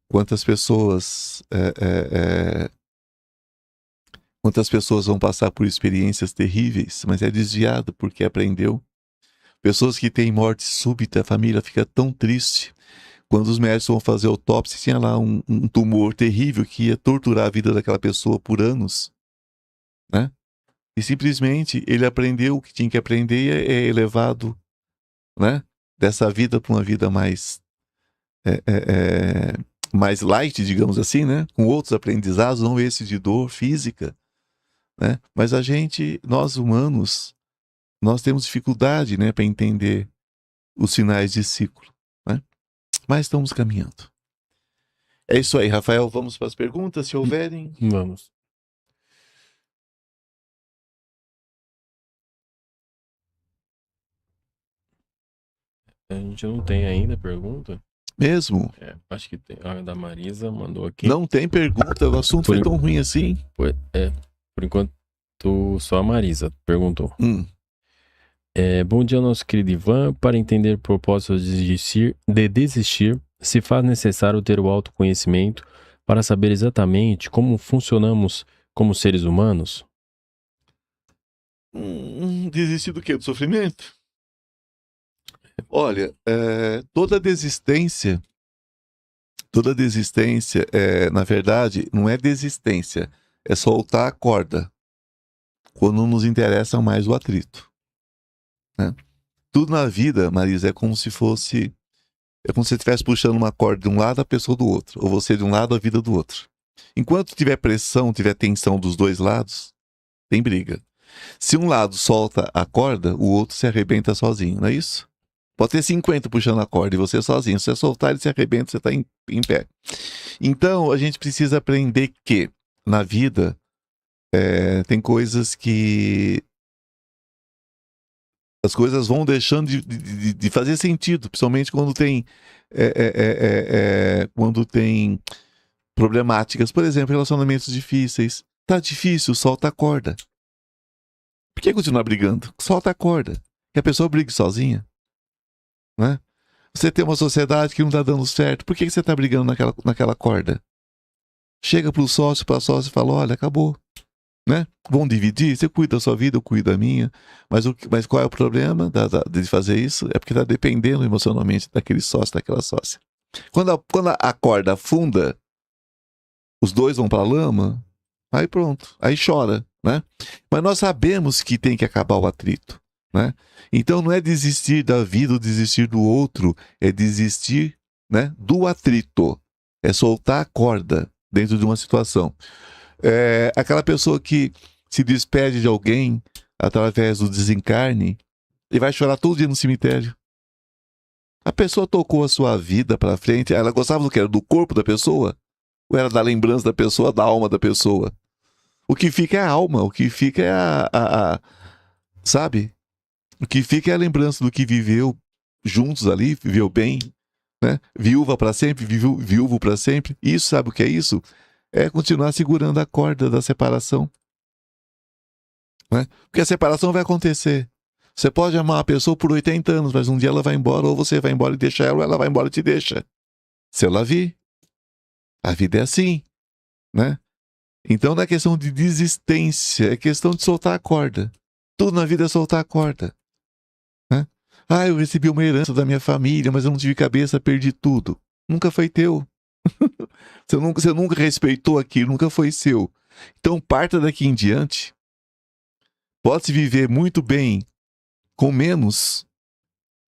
Quantas pessoas vão passar por experiências terríveis, mas é desviado porque aprendeu. Pessoas que têm morte súbita, a família fica tão triste. Quando os médicos vão fazer autópsia, tinha lá um tumor terrível que ia torturar a vida daquela pessoa por anos, né? E simplesmente ele aprendeu o que tinha que aprender e é elevado, né? Dessa vida para uma vida mais mais light, digamos assim, né? Com outros aprendizados, não esse de dor física, né? Mas nós humanos, nós temos dificuldade, né, para entender os sinais de ciclo, né? Mas estamos caminhando. É isso aí, Rafael. Vamos para as perguntas, se houverem. Vamos. A gente não tem ainda pergunta? Mesmo? Acho que tem. A da Marisa mandou aqui. Não tem pergunta, o assunto foi tão ruim assim. Por enquanto, só a Marisa perguntou. Bom dia, nosso querido Ivan. Para entender o propósito de desistir, se faz necessário ter o autoconhecimento para saber exatamente como funcionamos como seres humanos? Desistir do quê? Do sofrimento? Olha, toda desistência, na verdade, não é desistência, é soltar a corda quando nos interessa mais o atrito, né? Tudo na vida, Marisa, é como se você estivesse puxando uma corda de um lado, a pessoa do outro, ou você de um lado, a vida do outro. Enquanto tiver pressão, tiver tensão dos dois lados, tem briga. Se um lado solta a corda, o outro se arrebenta sozinho, não é isso? Pode ter 50 puxando a corda e você sozinho. Se você soltar, ele se arrebenta, você está em pé. Então, a gente precisa aprender que, na vida, tem coisas que... As coisas vão deixando de fazer sentido, principalmente quando tem... quando tem problemáticas. Por exemplo, relacionamentos difíceis. Tá difícil, solta a corda. Por que continuar brigando? Solta a corda. Que a pessoa brigue sozinha. Né? Você tem uma sociedade que não está dando certo. Por que você está brigando naquela corda? Chega para o sócio, para a sócia e fala, olha, acabou. Né? Vão dividir, você cuida da sua vida, eu cuido da minha. Mas qual é o problema de fazer isso? É porque está dependendo emocionalmente daquele sócio, daquela sócia. Quando a corda afunda, os dois vão para a lama, aí pronto, aí chora. Né? Mas nós sabemos que tem que acabar o atrito. Né? Então não é desistir da vida ou desistir do outro, é desistir, né, do atrito, é soltar a corda dentro de uma situação. Aquela pessoa que se despede de alguém através do desencarne e vai chorar todo dia no cemitério. A pessoa tocou a sua vida para frente, ela gostava do que era do corpo da pessoa ou era da lembrança da pessoa, da alma da pessoa? O que fica é a alma, o que fica é sabe? O que fica é a lembrança do que viveu juntos ali, viveu bem, né? Viúva para sempre, viúvo para sempre. Isso, sabe o que é isso? É continuar segurando a corda da separação. Né? Porque a separação vai acontecer. Você pode amar uma pessoa por 80 anos, mas um dia ela vai embora, ou você vai embora e deixa ela, ou ela vai embora e te deixa. Seu Lavi. A vida é assim, né? Então não é questão de desistência, é questão de soltar a corda. Tudo na vida é soltar a corda. Né? Eu recebi uma herança da minha família, mas eu não tive cabeça, perdi tudo. Nunca foi teu. Você nunca respeitou aquilo, nunca foi seu. Então parta daqui em diante. Pode-se viver muito bem com menos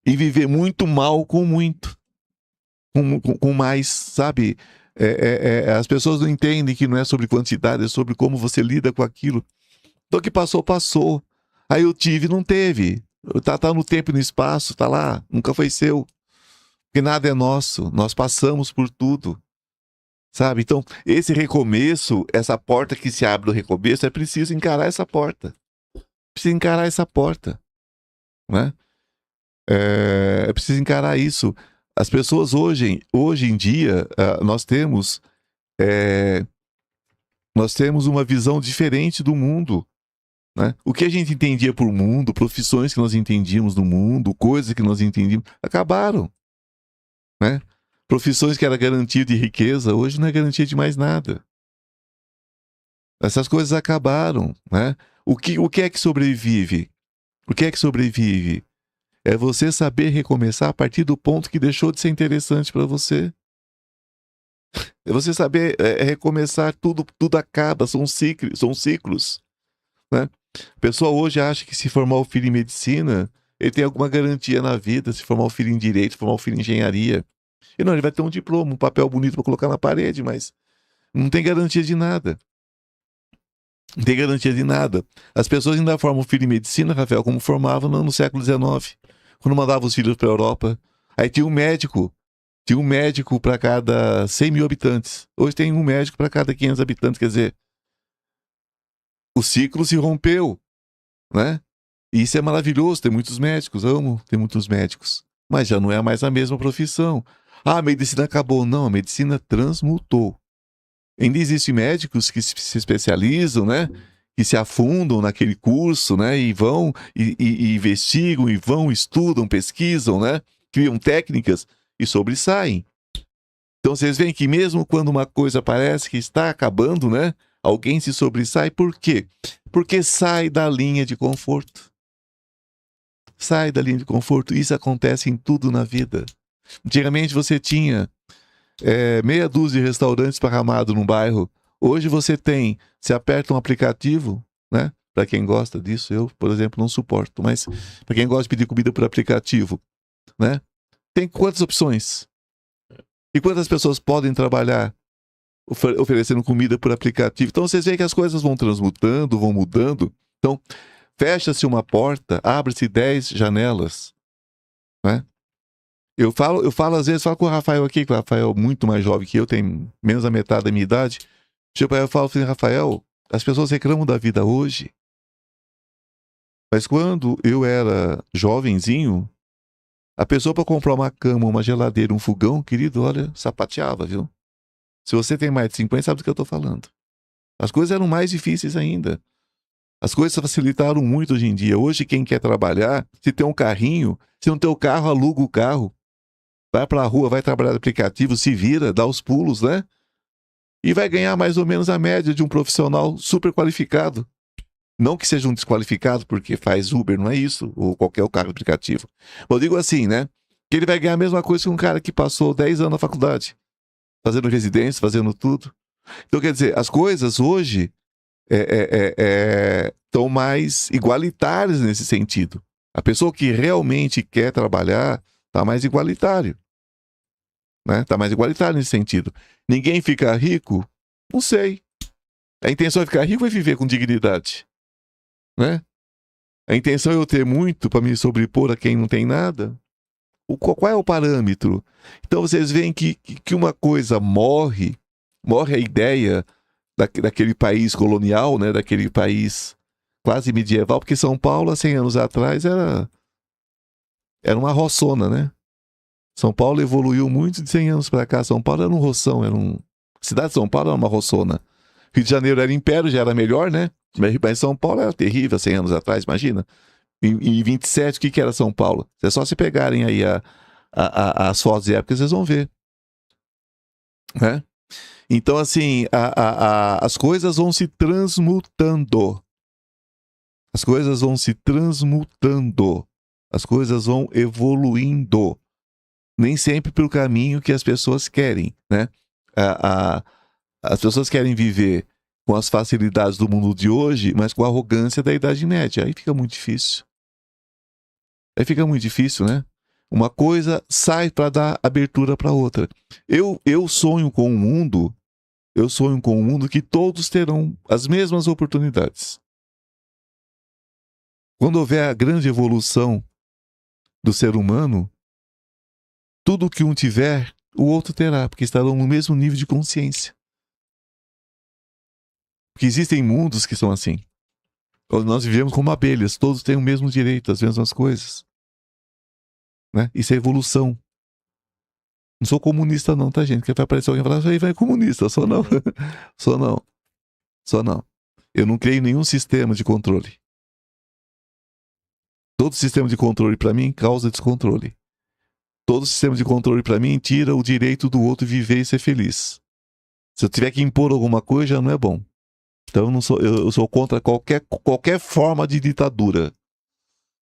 e viver muito mal com muito. Com mais, sabe? As pessoas não entendem que não é sobre quantidade, é sobre como você lida com aquilo. Então o que passou, passou. Aí eu tive, não teve. Tá no tempo e no espaço, tá lá, nunca foi seu. Porque nada é nosso, nós passamos por tudo. Sabe? Então, esse recomeço, essa porta que se abre do recomeço, é preciso encarar essa porta. Precisa encarar essa porta. Né? É preciso encarar isso. As pessoas hoje em dia, nós temos uma visão diferente do mundo. Né? O que a gente entendia por mundo, profissões que nós entendíamos do mundo, coisas que nós entendíamos, acabaram. Né? Profissões que era garantia de riqueza, hoje não é garantia de mais nada. Essas coisas acabaram. Né? O que é que sobrevive? O que é que sobrevive? É você saber recomeçar a partir do ponto que deixou de ser interessante para você. É você saber recomeçar, tudo acaba, são ciclos. Né? A pessoa hoje acha que se formar o filho em medicina, ele tem alguma garantia na vida, se formar o filho em direito, se formar o filho em engenharia. E não, ele vai ter um diploma, um papel bonito para colocar na parede, mas não tem garantia de nada. Não tem garantia de nada. As pessoas ainda formam o filho em medicina, Rafael, como formavam no século XIX, quando mandavam os filhos para a Europa. Aí tinha um médico para cada 100 mil habitantes. Hoje tem um médico para cada 500 habitantes, quer dizer, o ciclo se rompeu, né? E isso é maravilhoso, tem muitos médicos, amo ter muitos médicos. Mas já não é mais a mesma profissão. A medicina acabou. Não, a medicina transmutou. Ainda existem médicos que se especializam, né? Que se afundam naquele curso, né? E vão, e investigam, e vão, estudam, pesquisam, né? Criam técnicas e sobressaem. Então vocês veem que mesmo quando uma coisa parece que está acabando, né? Alguém se sobressai. Por quê? Porque sai da linha de conforto. Sai da linha de conforto. Isso acontece em tudo na vida. Antigamente você tinha meia dúzia de restaurantes esparramados num bairro. Hoje você aperta um aplicativo, né? Para quem gosta disso, eu, por exemplo, não suporto. Mas para quem gosta de pedir comida por aplicativo, né? Tem quantas opções? E quantas pessoas podem trabalhar oferecendo comida por aplicativo? Então vocês veem que as coisas vão transmutando, vão mudando. Então, fecha-se uma porta, abre-se 10 janelas. Né? Eu falo às vezes, falo com o Rafael aqui, que o Rafael é muito mais jovem que eu, tem menos da metade da minha idade. Tipo, aí eu falo assim, Rafael, as pessoas reclamam da vida hoje. Mas quando eu era jovenzinho, a pessoa para comprar uma cama, uma geladeira, um fogão, querido, olha, sapateava, viu? Se você tem mais de 50, sabe do que eu tô falando. As coisas eram mais difíceis ainda. As coisas facilitaram muito hoje em dia. Hoje, quem quer trabalhar, se tem um carrinho, se não tem o carro, aluga o carro. Vai pra rua, vai trabalhar no aplicativo, se vira, dá os pulos, né? E vai ganhar mais ou menos a média de um profissional super qualificado. Não que seja um desqualificado porque faz Uber, não é isso, ou qualquer carro aplicativo. Eu digo assim, né? Que ele vai ganhar a mesma coisa que um cara que passou 10 anos na faculdade, fazendo residência, fazendo tudo. Então, quer dizer, as coisas hoje estão mais igualitárias nesse sentido. A pessoa que realmente quer trabalhar está mais igualitário. Né? Tá mais igualitário nesse sentido. Ninguém fica rico? Não sei. A intenção é ficar rico ou é viver com dignidade? Né? A intenção é eu ter muito para me sobrepor a quem não tem nada? Qual é o parâmetro? Então vocês veem que uma coisa morre a ideia daquele país colonial, né? Daquele país quase medieval, porque São Paulo, há 100 anos atrás, era uma roçona, né? São Paulo evoluiu muito de 100 anos para cá. São Paulo era um roção, a cidade de São Paulo era uma roçona. Rio de Janeiro era império, já era melhor, né? Mas São Paulo era terrível 100 anos atrás, imagina. Em 27, o que era São Paulo? É só se pegarem aí as fotos de época, vocês vão ver. Né? Então, assim, as coisas vão se transmutando. As coisas vão se transmutando. As coisas vão evoluindo. Nem sempre pelo caminho que as pessoas querem, né? As pessoas querem viver com as facilidades do mundo de hoje, mas com a arrogância da Idade Média. Aí fica muito difícil. Né? Uma coisa sai para dar abertura para outra. Eu sonho com um mundo, que todos terão as mesmas oportunidades. Quando houver a grande evolução do ser humano, tudo que um tiver, o outro terá, porque estarão no mesmo nível de consciência. Porque existem mundos que são assim. Nós vivemos como abelhas, todos têm o mesmo direito, as mesmas coisas. Né? Isso é evolução. Não sou comunista não, tá, gente? Que vai aparecer alguém e falar, aí vai comunista. Sou não. Sou não. Eu não criei nenhum sistema de controle. Todo sistema de controle para mim causa descontrole. Todo sistema de controle para mim tira o direito do outro viver e ser feliz. Se eu tiver que impor alguma coisa, já não é bom. Então eu sou contra qualquer forma de ditadura.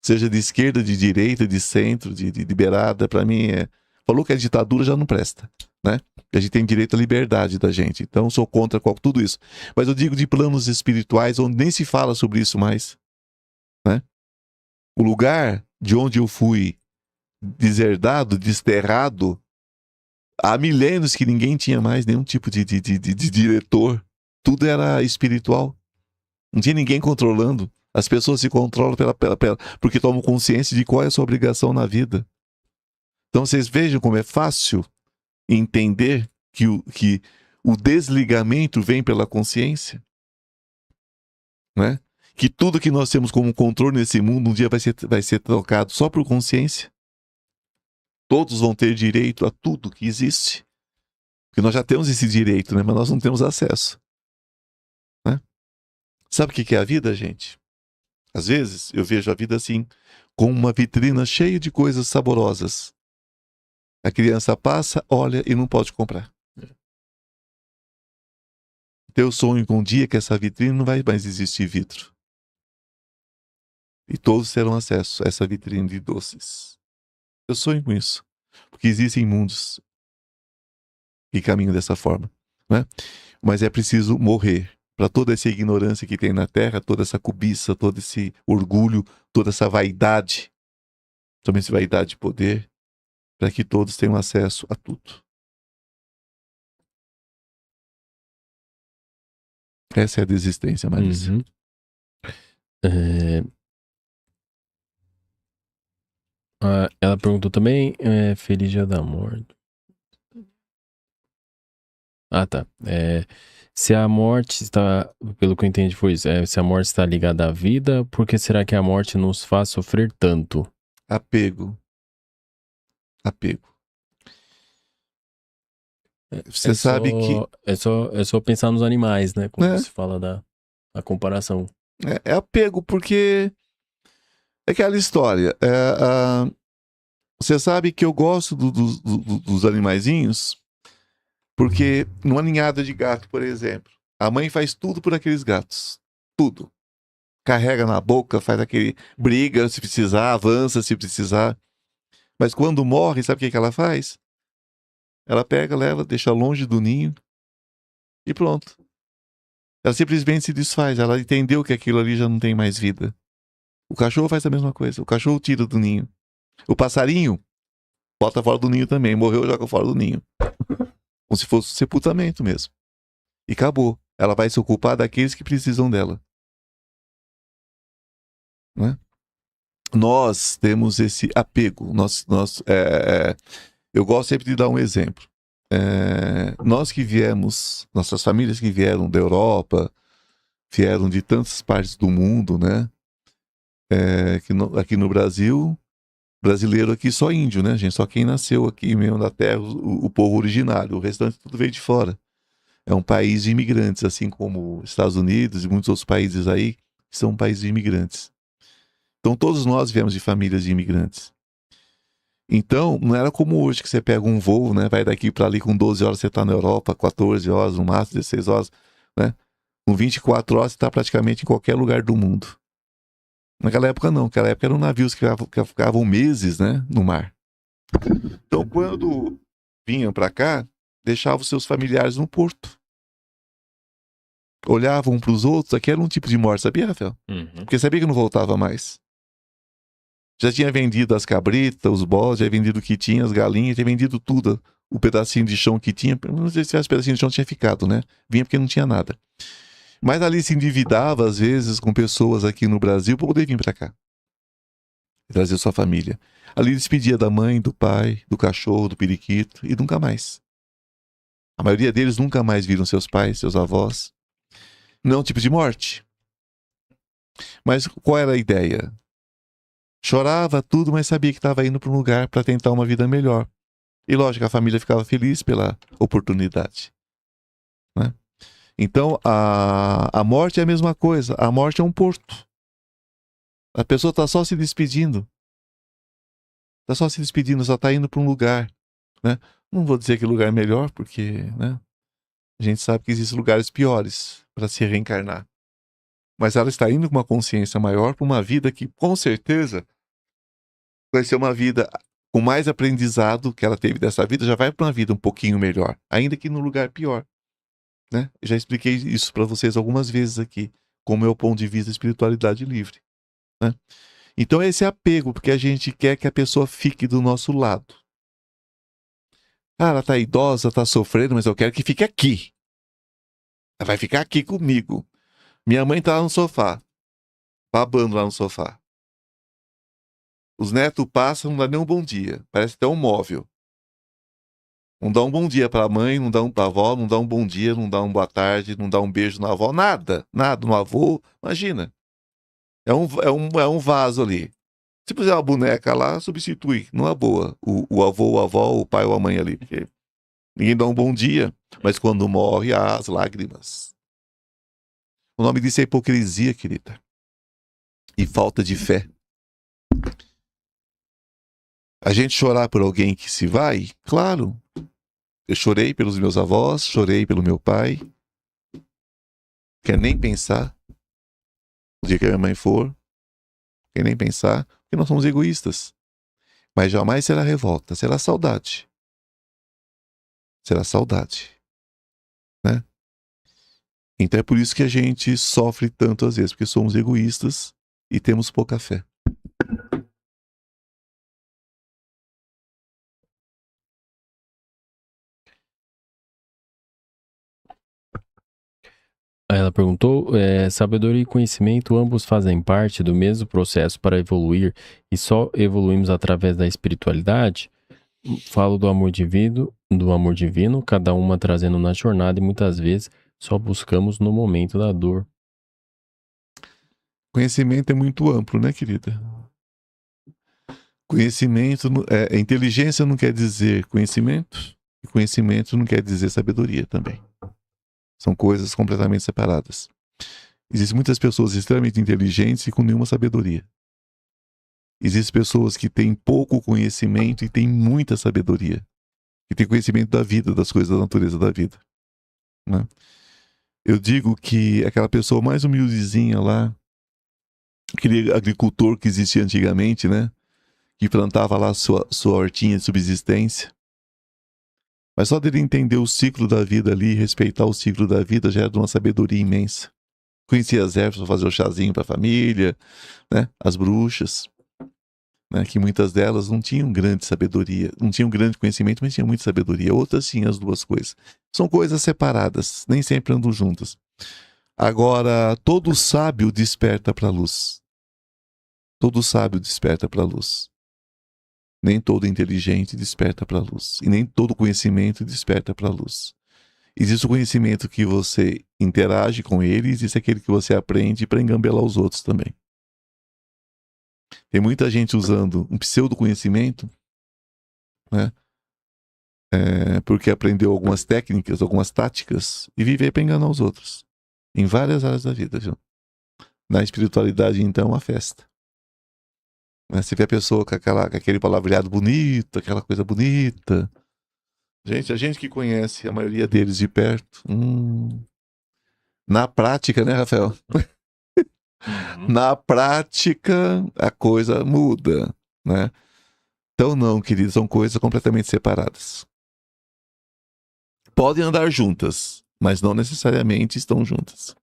Seja de esquerda, de direita, de centro, de liberada, para mim falou que é ditadura, já não presta, né? A gente tem direito à liberdade da gente. Então eu sou contra tudo isso. Mas eu digo de planos espirituais onde nem se fala sobre isso mais, né? O lugar de onde eu fui deserdado, desterrado, há milênios que ninguém tinha mais nenhum tipo de diretor. Tudo era espiritual. Não tinha ninguém controlando. As pessoas se controlam porque tomam consciência de qual é a sua obrigação na vida. Então vocês vejam como é fácil entender que o desligamento vem pela consciência. Né? Que tudo que nós temos como controle nesse mundo um dia vai ser trocado só por consciência. Todos vão ter direito a tudo que existe. Porque nós já temos esse direito, né? Mas nós não temos acesso. Né? Sabe o que é a vida, gente? Às vezes eu vejo a vida assim, com uma vitrina cheia de coisas saborosas. A criança passa, olha e não pode comprar. Então eu sonho com um dia que essa vitrine não vai mais existir vidro. E todos terão acesso a essa vitrine de doces. Eu sonho com isso. Porque existem mundos que caminham dessa forma. Né? Mas é preciso morrer para toda essa ignorância que tem na Terra, toda essa cobiça, todo esse orgulho, toda essa vaidade, também essa vaidade de poder, para que todos tenham acesso a tudo. Essa é a desistência, Marisa. Uhum. Ela perguntou também, Feliz Dia da Morte. Ah, tá. Se a morte está, pelo que eu entendi foi isso, se a morte está ligada à vida, por que será que a morte nos faz sofrer tanto? Apego. Apego. Você É sabe que só pensar nos animais, né? Quando né, se fala da comparação. é apego porque é aquela história. Você sabe que eu gosto dos animaizinhos porque numa ninhada de gato, por exemplo, a mãe faz tudo por aqueles gatos. Tudo. Carrega na boca, faz aquele. Briga se precisar, avança se precisar. Mas quando morre, sabe o que ela faz? Ela pega, leva, deixa longe do ninho e pronto. Ela simplesmente se desfaz. Ela entendeu que aquilo ali já não tem mais vida. O cachorro faz a mesma coisa. O cachorro tira do ninho. O passarinho bota fora do ninho também. Morreu, joga fora do ninho. Como se fosse um sepultamento mesmo. E acabou. Ela vai se ocupar daqueles que precisam dela. Né? Nós temos esse apego. Eu gosto sempre de dar um exemplo. Nós que viemos, nossas famílias que vieram da Europa, vieram de tantas partes do mundo, né? Aqui no Brasil, brasileiro aqui só índio, né, gente? Só quem nasceu aqui mesmo da terra, o povo originário. O restante tudo veio de fora. É um país de imigrantes, assim como Estados Unidos e muitos outros países aí, que são países de imigrantes. Então todos nós viemos de famílias de imigrantes. Então, não era como hoje que você pega um voo, né? Vai daqui para ali com 12 horas você está na Europa, 14 horas, no máximo 16 horas, né? Com 24 horas você está praticamente em qualquer lugar do mundo. Naquela época não, naquela época eram navios que ficavam meses, né, no mar. Então, quando vinham para cá, deixavam seus familiares no porto. Olhavam um para os outros, aqui era um tipo de morte, sabia, Rafael? Uhum. Porque sabia que não voltava mais. Já tinha vendido as cabritas, os bodes, já tinha vendido o que tinha, as galinhas, tinha vendido tudo, o pedacinho de chão que tinha. Não sei se tivesse pedacinho de chão, tinha ficado, né? Vinha porque não tinha nada. Mas ali se endividava, às vezes, com pessoas aqui no Brasil para poder vir para cá. E trazer sua família. Ali despedia da mãe, do pai, do cachorro, do periquito e nunca mais. A maioria deles nunca mais viram seus pais, seus avós. Não é um tipo de morte. Mas qual era a ideia? Chorava tudo, mas sabia que estava indo para um lugar para tentar uma vida melhor. E lógico, a família ficava feliz pela oportunidade. Né? Então, a morte é a mesma coisa. A morte é um porto. A pessoa está só se despedindo. Está só se despedindo, só está indo para um lugar. Né? Não vou dizer que lugar é melhor, porque né, a gente sabe que existem lugares piores para se reencarnar. Mas ela está indo com uma consciência maior para uma vida que, com certeza, vai ser uma vida com mais aprendizado que ela teve dessa vida, já vai para uma vida um pouquinho melhor, ainda que no lugar pior. Né? Já expliquei isso para vocês algumas vezes aqui, como é o ponto de vista da espiritualidade livre. Né? Então, esse apego, porque a gente quer que a pessoa fique do nosso lado. Ah, ela está idosa, está sofrendo, mas eu quero que fique aqui. Ela vai ficar aqui comigo. Minha mãe está lá no sofá, babando lá no sofá. Os netos passam, não dá nem um bom dia. Parece até um móvel. Não dá um bom dia para a mãe, não dá um para a avó, não dá um bom dia, não dá um boa tarde, não dá um beijo na avó, nada. Nada. No avô, imagina. É um vaso ali. Se puser uma boneca lá, substitui. Numa boa. O avô, a avó, o pai ou a mãe ali. Porque ninguém dá um bom dia. Mas quando morre, há as lágrimas. O nome disso é hipocrisia, querida. E falta de fé. A gente chorar por alguém que se vai, claro. Eu chorei pelos meus avós, chorei pelo meu pai. Quer nem pensar. O dia que a minha mãe for, quer nem pensar. Porque nós somos egoístas. Mas jamais será revolta, será saudade. Será saudade. Né? Então é por isso que a gente sofre tanto às vezes, porque somos egoístas e temos pouca fé. Ela perguntou, sabedoria e conhecimento ambos fazem parte do mesmo processo para evoluir e só evoluímos através da espiritualidade? Falo do amor divino, cada uma trazendo na jornada e muitas vezes só buscamos no momento da dor. Conhecimento é muito amplo, né, querida? Conhecimento, inteligência não quer dizer conhecimento, e conhecimento não quer dizer sabedoria também. São coisas completamente separadas. Existem muitas pessoas extremamente inteligentes e com nenhuma sabedoria. Existem pessoas que têm pouco conhecimento e têm muita sabedoria. Que têm conhecimento da vida, das coisas da natureza da vida. Né? Eu digo que aquela pessoa mais humildezinha lá, aquele agricultor que existia antigamente, né? Que plantava lá sua hortinha de subsistência. Mas só dele entender o ciclo da vida ali, respeitar o ciclo da vida, já era de uma sabedoria imensa. Conhecia as ervas para fazer o chazinho para a família, né? As bruxas, né? Que muitas delas não tinham grande sabedoria, não tinham grande conhecimento, mas tinham muita sabedoria. Outras tinham as duas coisas. São coisas separadas, nem sempre andam juntas. Agora, todo sábio desperta para a luz. Todo sábio desperta para a luz. Nem todo inteligente desperta para a luz. E nem todo conhecimento desperta para a luz. Existe o conhecimento que você interage com ele, existe aquele que você aprende para engambelar os outros também. Tem muita gente usando um pseudo-conhecimento, né? Porque aprendeu algumas técnicas, algumas táticas, e vive para enganar os outros. Em várias áreas da vida, viu? Na espiritualidade, então, é uma festa. Você vê a pessoa com aquele palavreado bonito, aquela coisa bonita. Gente, a gente que conhece a maioria deles de perto, na prática, né, Rafael? Na prática, a coisa muda, né? Então não, queridos, são coisas completamente separadas. Podem andar juntas, mas não necessariamente estão juntas.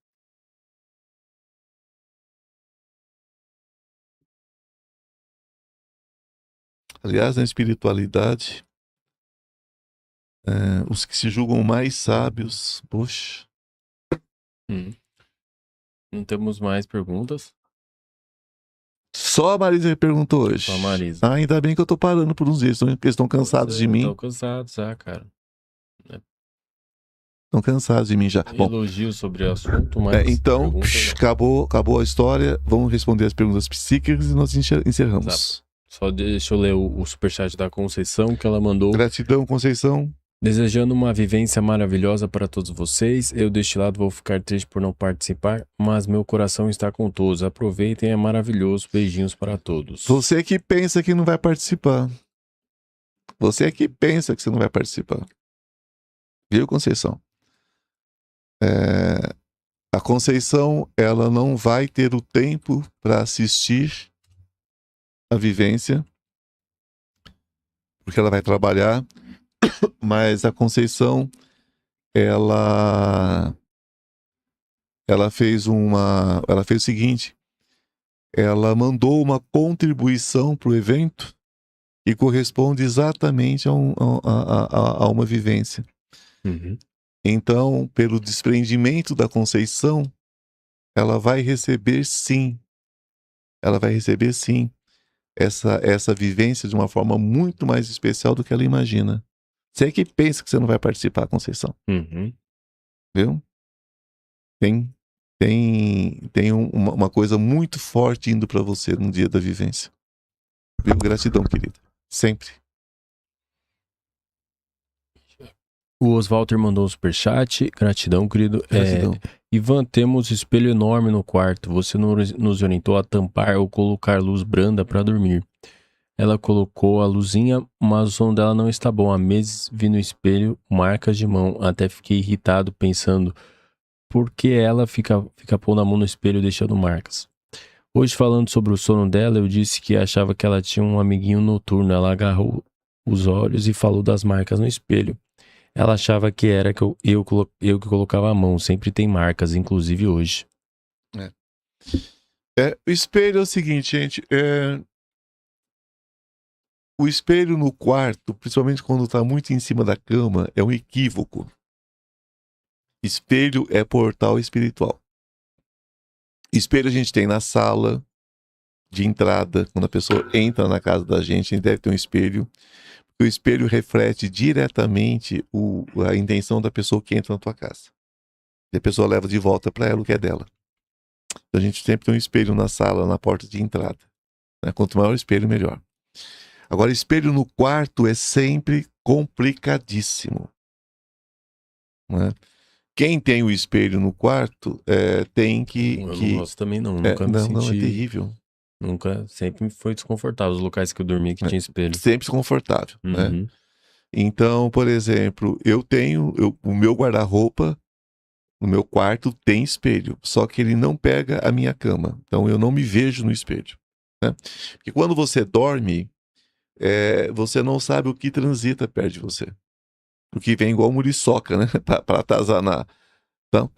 Aliás, na espiritualidade, os que se julgam mais sábios, poxa. Não temos mais perguntas? Só a Marisa perguntou hoje. Só a Marisa. Ainda bem que eu tô parando por uns dias, porque eles estão cansados de mim. Estão cansados já, cara. Estão cansados de mim já. Elogio sobre o assunto, mas então, acabou a história. Vamos responder as perguntas psíquicas e nós encerramos. Exato. Só deixa eu ler o superchat da Conceição que ela mandou. Gratidão, Conceição. Desejando uma vivência maravilhosa para todos vocês. Eu deste lado vou ficar triste por não participar, mas meu coração está com todos. Aproveitem, é maravilhoso. Beijinhos para todos. Você que pensa que não vai participar. Você que pensa que você não vai participar. Viu, Conceição? A Conceição, ela não vai ter o tempo para assistir a vivência, porque ela vai trabalhar, mas a Conceição, ela fez o seguinte, ela mandou uma contribuição para o evento e corresponde exatamente a uma vivência. Uhum. Então, pelo desprendimento da Conceição, ela vai receber sim essa vivência de uma forma muito mais especial do que ela imagina. Você é que pensa que você não vai participar, Conceição. Uhum. Viu? Tem uma coisa muito forte indo para você no dia da vivência. Viu? Gratidão, querida. Sempre. O Oswalter mandou um superchat. Gratidão, querido. Gratidão. Ivan, temos espelho enorme no quarto. Você nos orientou a tampar ou colocar luz branda para dormir. Ela colocou a luzinha, mas o som dela não está bom. Há meses vi no espelho marcas de mão. Até fiquei irritado pensando por que ela fica pondo a mão no espelho deixando marcas. Hoje, falando sobre o sono dela, eu disse que achava que ela tinha um amiguinho noturno. Ela agarrou os olhos e falou das marcas no espelho. Ela achava que era que eu que colocava a mão. Sempre tem marcas, inclusive hoje. O espelho é o seguinte, gente. O espelho no quarto, principalmente quando está muito em cima da cama, é um equívoco. Espelho é portal espiritual. Espelho a gente tem na sala de entrada. Quando a pessoa entra na casa da gente deve ter um espelho. O espelho reflete diretamente a intenção da pessoa que entra na tua casa. E a pessoa leva de volta para ela o que é dela. Então a gente sempre tem um espelho na sala, na porta de entrada. Né? Quanto maior o espelho, melhor. Agora, espelho no quarto é sempre complicadíssimo. Né? Quem tem o espelho no quarto tem que... Eu não gosto também não, nunca me senti... Não, é terrível. Nunca, sempre foi desconfortável os locais que eu dormi que tinha espelho. Sempre desconfortável, né? Então, por exemplo, eu tenho o meu guarda-roupa, no meu quarto tem espelho, só que ele não pega a minha cama. Então eu não me vejo no espelho. Né? Porque quando você dorme, você não sabe o que transita perto de você. O que vem igual muriçoca, né? Para atazanar. Então,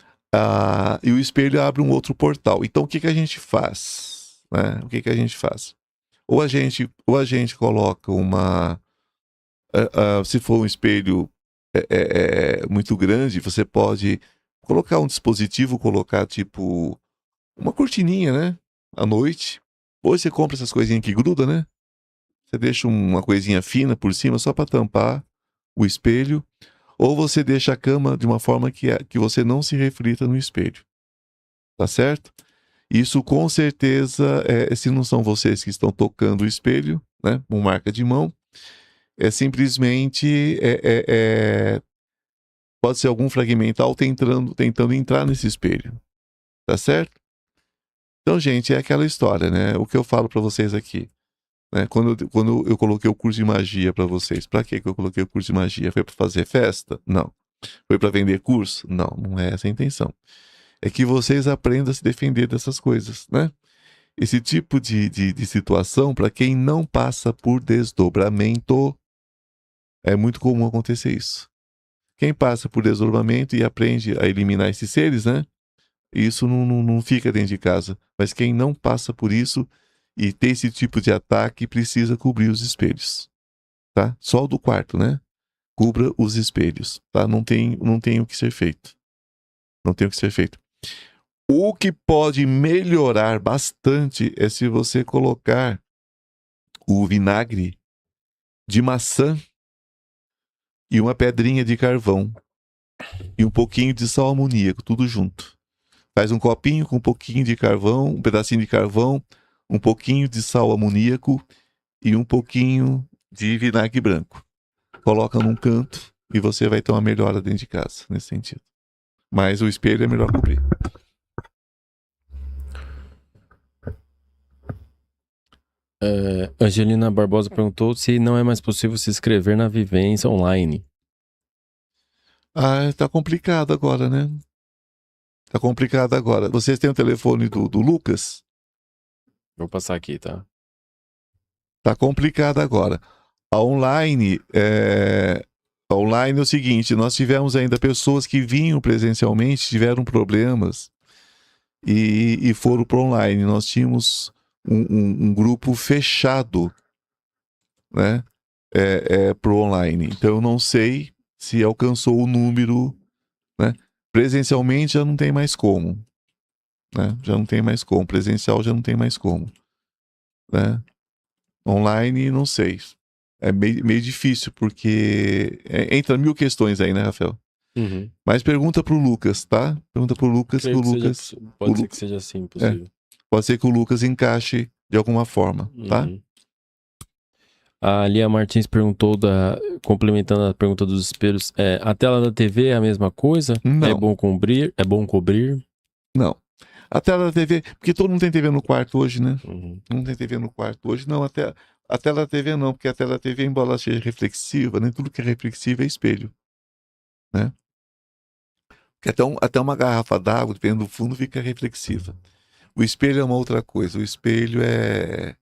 e o espelho abre um outro portal. Então o que a gente faz? Né? O que a gente faz? Ou a gente coloca uma... se for um espelho muito grande, você pode colocar um dispositivo, colocar tipo uma cortininha, né? À noite. Ou você compra essas coisinhas que gruda, né? Você deixa uma coisinha fina por cima só para tampar o espelho. Ou você deixa a cama de uma forma que você não se reflita no espelho. Tá certo? Isso com certeza, se não são vocês que estão tocando o espelho, né? Com marca de mão, simplesmente pode ser algum fragmental tentando entrar nesse espelho. Tá certo? Então, gente, é aquela história, né? O que eu falo para vocês aqui. Né? Quando eu coloquei o curso de magia para vocês, para que eu coloquei o curso de magia? Foi para fazer festa? Não. Foi para vender curso? Não, não é essa a intenção. É que vocês aprendam a se defender dessas coisas, né? Esse tipo de situação, para quem não passa por desdobramento, é muito comum acontecer isso. Quem passa por desdobramento e aprende a eliminar esses seres, né? Isso não fica dentro de casa. Mas quem não passa por isso e tem esse tipo de ataque, precisa cobrir os espelhos. Tá? Só o do quarto, né? Cubra os espelhos. Tá? Não tem o que ser feito. Não tem o que ser feito. O que pode melhorar bastante é se você colocar o vinagre de maçã e uma pedrinha de carvão e um pouquinho de sal amoníaco, tudo junto. Faz um copinho com um pouquinho de carvão, um pedacinho de carvão, um pouquinho de sal amoníaco e um pouquinho de vinagre branco. Coloca num canto e você vai ter uma melhora dentro de casa, nesse sentido. Mas o espelho é melhor cobrir. Angelina Barbosa perguntou se não é mais possível se inscrever na vivência online. Tá complicado agora, né? Tá complicado agora. Vocês têm o telefone do Lucas? Vou passar aqui, tá? Tá complicado agora. A online é o seguinte, nós tivemos ainda pessoas que vinham presencialmente, tiveram problemas e foram para online. Nós tínhamos um grupo fechado, né? Pro online. Então eu não sei se alcançou o número, né? Presencialmente já não tem mais como, né? Já não tem mais como. Presencial já não tem mais como, né? Online, não sei. É meio difícil, porque entra 1000 questões aí, né, Rafael? Uhum. Mas pergunta pro Lucas, tá? Pergunta pro Lucas. Pode ser que seja assim possível. Pode ser que o Lucas encaixe de alguma forma, tá? Uhum. A Lia Martins perguntou, complementando a pergunta dos espelhos, a tela da TV é a mesma coisa? Não. É bom cobrir? Não. A tela da TV, porque todo mundo tem TV no quarto hoje, né? Uhum. Não tem TV no quarto hoje, não. A tela da TV não, porque a tela da TV, embora ela seja reflexiva, nem tudo que é reflexivo é espelho, né? Porque até uma garrafa d'água, dependendo do fundo, fica reflexiva. O espelho é uma outra coisa. O espelho é...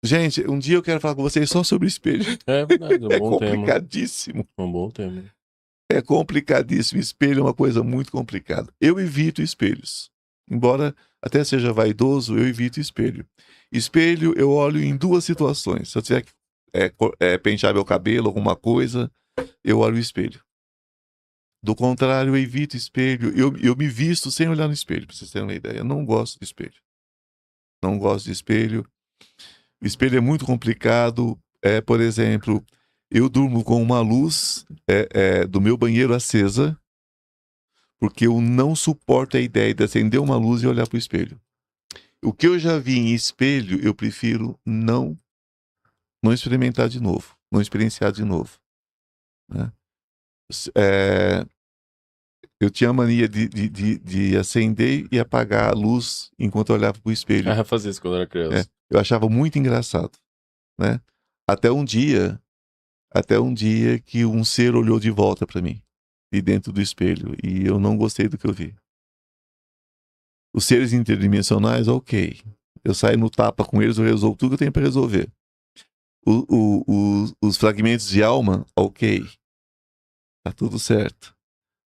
Gente, um dia eu quero falar com vocês só sobre o espelho. É verdade, é um bom complicadíssimo. Tema. Um bom tema. É complicadíssimo. Espelho é uma coisa muito complicada. Eu evito espelhos. Embora até seja vaidoso, eu evito espelho. Espelho eu olho em duas situações. Se eu tiver que pentear meu cabelo, alguma coisa, eu olho o espelho. Do contrário, eu evito espelho. Eu me visto sem olhar no espelho, pra vocês terem uma ideia. Eu não gosto de espelho. Não gosto de espelho. O espelho é muito complicado. Por exemplo, eu durmo com uma luz do meu banheiro acesa, porque eu não suporto a ideia de acender uma luz e olhar para o espelho. O que eu já vi em espelho, eu prefiro não experimentar de novo, não experienciar de novo, né? Eu tinha a mania de acender e apagar a luz enquanto eu olhava para o espelho. Eu fazia isso quando eu era criança. Eu achava muito engraçado, né? Até um dia que um ser olhou de volta para mim, de dentro do espelho, e eu não gostei do que eu vi. Os seres interdimensionais, ok. Eu saio no tapa com eles, eu resolvo tudo que eu tenho para resolver. Os fragmentos de alma, ok. Tá tudo certo.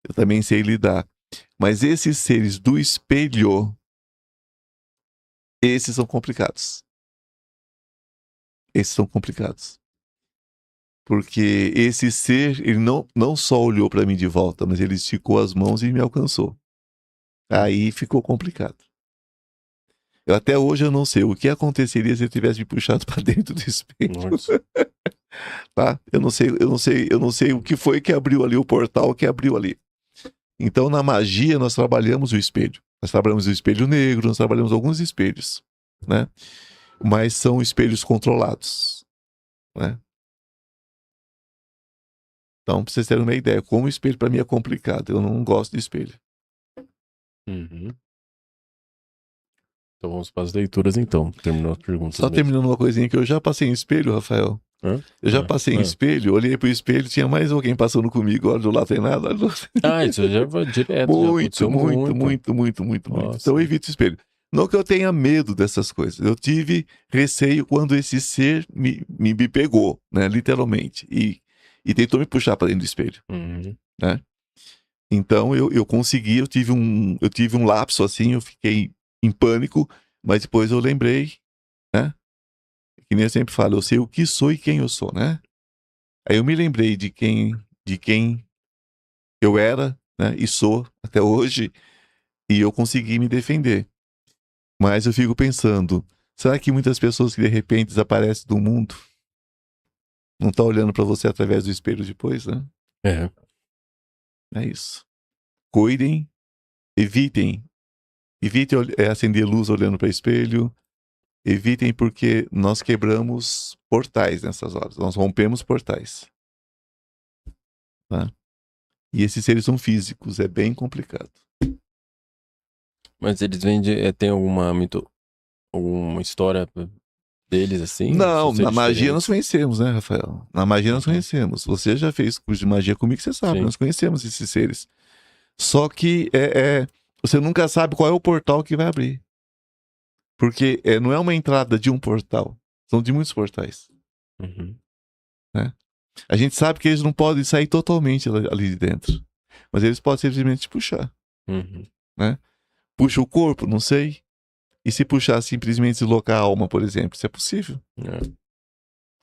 Eu também sei lidar. Mas esses seres do espelho, esses são complicados. Esses são complicados. Porque esse ser, ele não só olhou para mim de volta, mas ele esticou as mãos e me alcançou. Aí ficou complicado. Até hoje eu não sei o que aconteceria se ele tivesse me puxado para dentro do espelho. Tá? Eu não sei o que foi que abriu ali, o portal que abriu ali. Então, na magia, nós trabalhamos o espelho. Nós trabalhamos o espelho negro, nós trabalhamos alguns espelhos, né? Mas são espelhos controlados, né? Então, para vocês terem uma ideia, como o espelho para mim é complicado. Eu não gosto de espelho. Uhum. Então vamos para as leituras, então. Terminou as perguntas. Só terminando uma coisinha que eu já passei em espelho, Rafael. Eu já passei em espelho, olhei pro espelho, tinha mais alguém passando comigo, olha do lado, tem nada. Isso já vai direto. Muito. Então eu evito espelho. Não que eu tenha medo dessas coisas. Eu tive receio quando esse ser me pegou, né, literalmente. E tentou me puxar para dentro do espelho. Uhum. Né? Então eu consegui, eu tive um lapso assim, eu fiquei em pânico, mas depois eu lembrei, né? Que nem eu sempre falo, eu sei o que sou e quem eu sou, né? Aí eu me lembrei de quem eu era, né? E sou até hoje, e eu consegui me defender. Mas eu fico pensando, será que muitas pessoas que de repente desaparecem do mundo não estão olhando para você através do espelho depois, né? É isso. Cuidem, evitem acender luz olhando para espelho. Evitem, porque nós quebramos portais nessas horas. Nós rompemos portais. Tá? E esses seres são físicos. É bem complicado. Mas eles vêm tem alguma história deles assim? Não, na magia nós conhecemos, né, Rafael? Na magia nós conhecemos. Você já fez curso de magia comigo, você sabe. Sim. Nós conhecemos esses seres. Só que você nunca sabe qual é o portal que vai abrir. Porque não é uma entrada de um portal. São de muitos portais. Uhum. Né? A gente sabe que eles não podem sair totalmente ali de dentro. Mas eles podem simplesmente puxar. Uhum. Né? Puxa o corpo, não sei. E se puxar simplesmente deslocar a alma, por exemplo, isso é possível.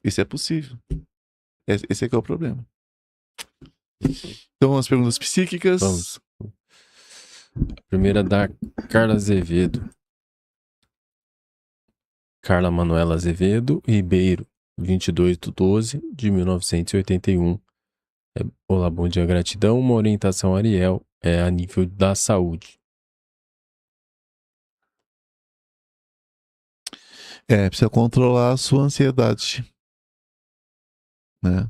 Isso é possível. Esse é que é o problema. Então, as perguntas psíquicas. Vamos. Primeira da Carla Azevedo. Carla Manuela Azevedo Ribeiro, 22/12/1981. Olá, bom dia, gratidão. Uma orientação Ariel a nível da saúde. Precisa controlar a sua ansiedade. Né?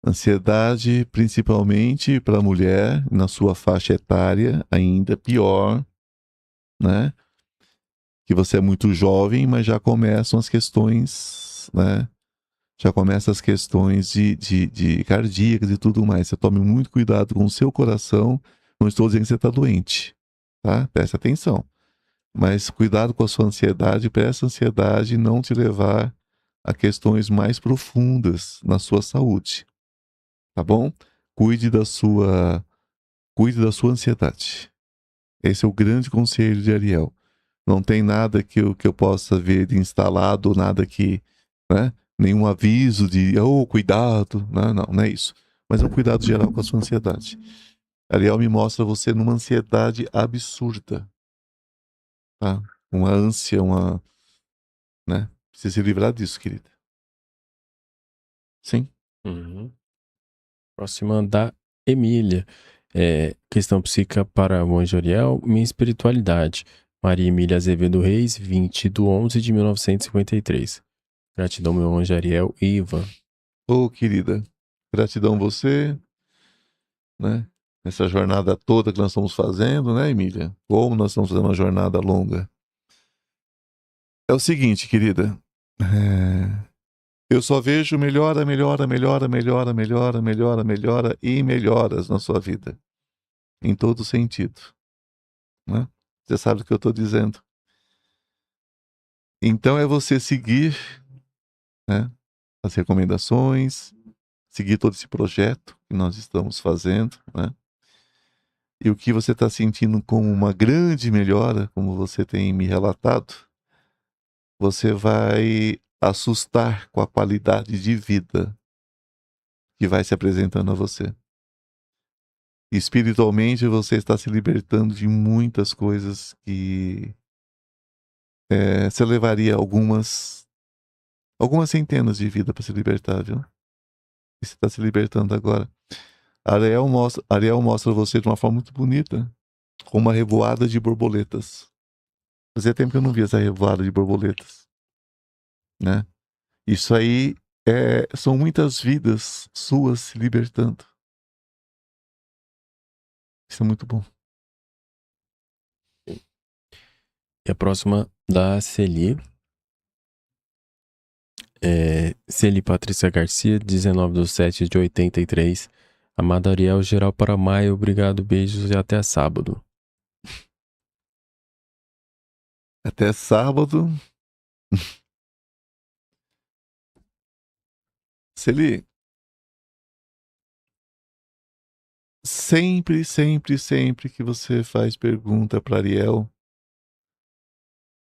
Ansiedade, principalmente para a mulher, na sua faixa etária, ainda pior, né? Que você é muito jovem, mas já começam as questões, né? Já começam as questões de cardíacas e tudo mais. Você tome muito cuidado com o seu coração. Não estou dizendo que você está doente, tá? Preste atenção. Mas cuidado com a sua ansiedade, para essa ansiedade não te levar a questões mais profundas na sua saúde. Tá bom? Cuide da sua ansiedade. Esse é o grande conselho de Ariel. Não tem nada que eu possa ver de instalado, nada que, né? Nenhum aviso de, cuidado. Não é isso. Mas é um cuidado geral com a sua ansiedade. Ariel me mostra você numa ansiedade absurda, tá? Uma ânsia, né? Precisa se livrar disso, querida. Sim? Uhum. Próxima da Emília. Questão psíquica para o anjo Ariel, minha espiritualidade. Maria Emília Azevedo Reis, 20/11/1953. Gratidão, meu anjo Ariel e Ivan. Ô, querida, gratidão você, né? Nessa jornada toda que nós estamos fazendo, né, Emília? Como nós estamos fazendo uma jornada longa. É o seguinte, querida. Eu só vejo melhora e melhoras na sua vida. Em todo sentido, né? Você sabe o que eu estou dizendo. Então é você seguir, né, as recomendações, seguir todo esse projeto que nós estamos fazendo, né? E o que você está sentindo como uma grande melhora, como você tem me relatado, você vai assustar com a qualidade de vida que vai se apresentando a você. Espiritualmente, você está se libertando de muitas coisas que você levaria algumas centenas de vidas para se libertar, viu? E você está se libertando agora. Ariel mostra você de uma forma muito bonita, com uma revoada de borboletas. Fazia tempo que eu não via essa revoada de borboletas, né? Isso aí são muitas vidas suas se libertando. Isso é muito bom. E a próxima da Celi. Celi Patrícia Garcia, 19/7/83. Amado Ariel, geral para maio. Obrigado, beijos e até sábado. Até sábado. Celi, sempre que você faz pergunta para Ariel,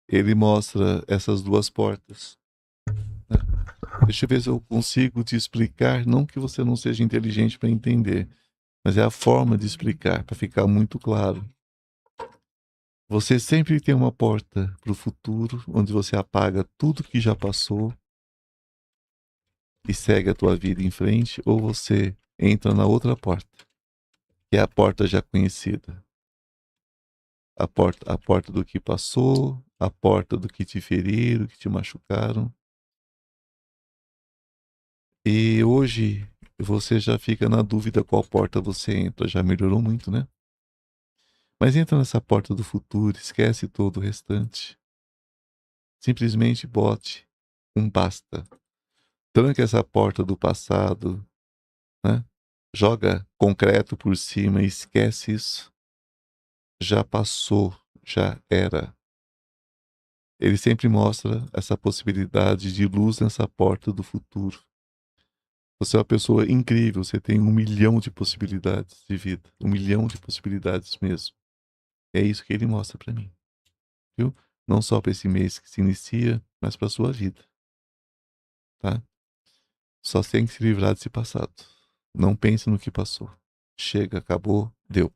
ele mostra essas duas portas. Deixa eu ver se eu consigo te explicar, não que você não seja inteligente para entender, mas é a forma de explicar, para ficar muito claro. Você sempre tem uma porta para o futuro, onde você apaga tudo que já passou e segue a tua vida em frente, ou você entra na outra porta, que é a porta já conhecida. A porta do que passou, a porta do que te feriram, que te machucaram. E hoje você já fica na dúvida qual porta você entra. Já melhorou muito, né? Mas entra nessa porta do futuro, esquece todo o restante. Simplesmente bote um basta. Tranca essa porta do passado, né? Joga concreto por cima e esquece isso. Já passou, já era. Ele sempre mostra essa possibilidade de luz nessa porta do futuro. Você é uma pessoa incrível, você tem 1.000.000 de possibilidades de vida. 1.000.000 de possibilidades mesmo. É isso que ele mostra para mim. Viu? Não só para esse mês que se inicia, mas para sua vida. Tá? Só tem que se livrar desse passado. Não pense no que passou. Chega, acabou, deu.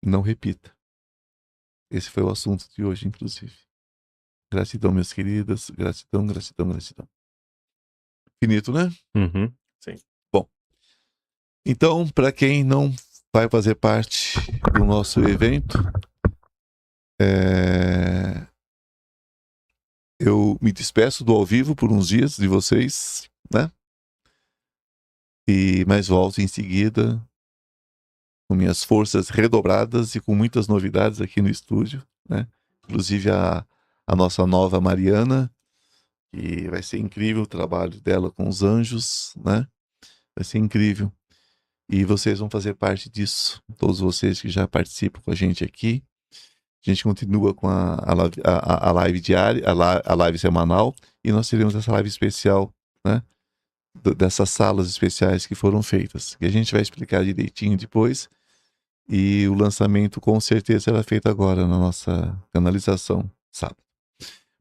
Não repita. Esse foi o assunto de hoje, inclusive. Gratidão, minhas queridas. Gratidão. Finito, né? Uhum. Sim. Bom, então, para quem não vai fazer parte do nosso evento, eu me despeço do ao vivo por uns dias de vocês, né? Mas volto em seguida com minhas forças redobradas e com muitas novidades aqui no estúdio, né? Inclusive a nossa nova Mariana, que vai ser incrível o trabalho dela com os anjos, né? Vai ser incrível. E vocês vão fazer parte disso, todos vocês que já participam com a gente aqui. A gente continua com a live diária, a live semanal, e nós teremos essa live especial, né? Dessas salas especiais que foram feitas, que a gente vai explicar direitinho depois. E o lançamento com certeza será feito agora na nossa canalização, sábado.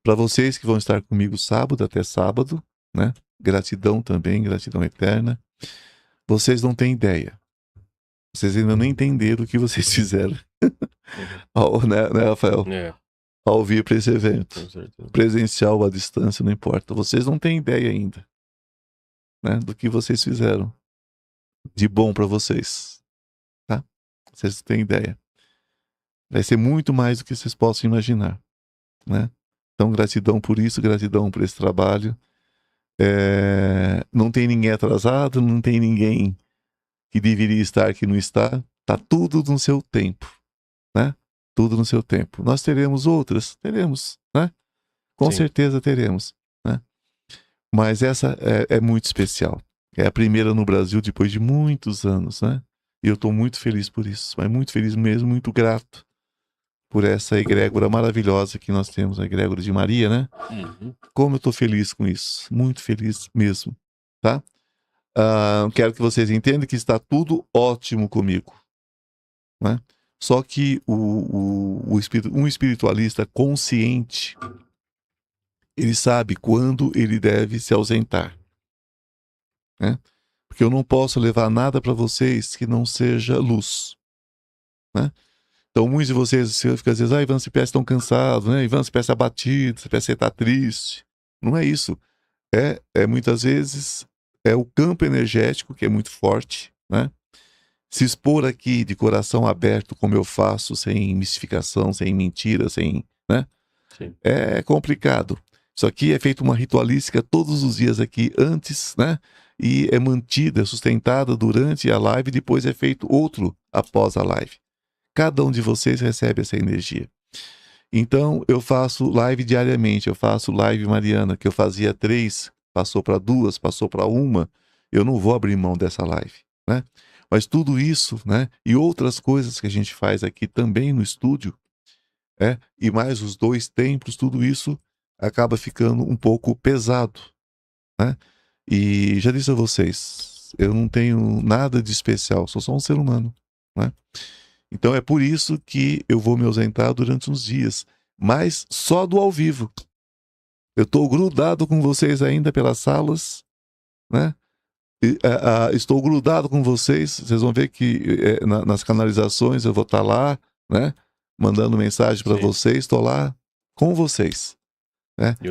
Para vocês que vão estar comigo sábado, até sábado, né? Gratidão também, gratidão eterna. Vocês não têm ideia Vocês ainda não entenderam o que vocês fizeram. Né, Rafael? É, Ao vir para esse evento. com certeza. Presencial ou à distância, não importa. Vocês não têm ideia ainda, né, do que vocês fizeram de bom para vocês. Tá? Vocês não têm ideia. Vai ser muito mais do que vocês possam imaginar, né? Então, gratidão por isso, gratidão por esse trabalho. Não tem ninguém atrasado, não tem ninguém que deveria estar que não está. Tá tudo no seu tempo, né? Tudo no seu tempo. Nós teremos outras? Teremos, né? Com Sim. certeza teremos, né? Mas essa é muito especial. É a primeira no Brasil depois de muitos anos, né? E eu estou muito feliz por isso. Mas muito feliz mesmo, muito grato por essa egrégora maravilhosa que nós temos, a egrégora de Maria, né? Uhum. Como eu estou feliz com isso. Muito feliz mesmo, tá? Quero que vocês entendam que está tudo ótimo comigo, né? Só que um espiritualista consciente, ele sabe quando ele deve se ausentar, né? Porque eu não posso levar nada para vocês que não seja luz, né? Então, muitos de vocês ficam às vezes, Ivan, você parece tão cansado, né? Ivan, você parece abatido, você parece que tá triste. Não é isso. Muitas vezes, é o campo energético que é muito forte, né? Se expor aqui de coração aberto, como eu faço, sem mistificação, sem mentira, sem, né? Sim. É complicado. Isso aqui é feito uma ritualística todos os dias aqui antes, né? E é mantida, sustentada durante a live, e depois é feito outro após a live. Cada um de vocês recebe essa energia. Então, eu faço live diariamente. Eu faço live mariana, que eu fazia 3, passou para 2, passou para 1. Eu não vou abrir mão dessa live, né? Mas tudo isso, né? E outras coisas que a gente faz aqui também no estúdio, e mais os 2 templos, tudo isso acaba ficando um pouco pesado, né? E já disse a vocês, eu não tenho nada de especial, sou só um ser humano, né? Então é por isso que eu vou me ausentar durante uns dias, mas só do ao vivo. Eu estou grudado com vocês ainda pelas salas, né? Estou grudado com vocês. Vocês vão ver que nas canalizações eu vou estar lá, né? Mandando mensagem para vocês. Estou lá com vocês, né? E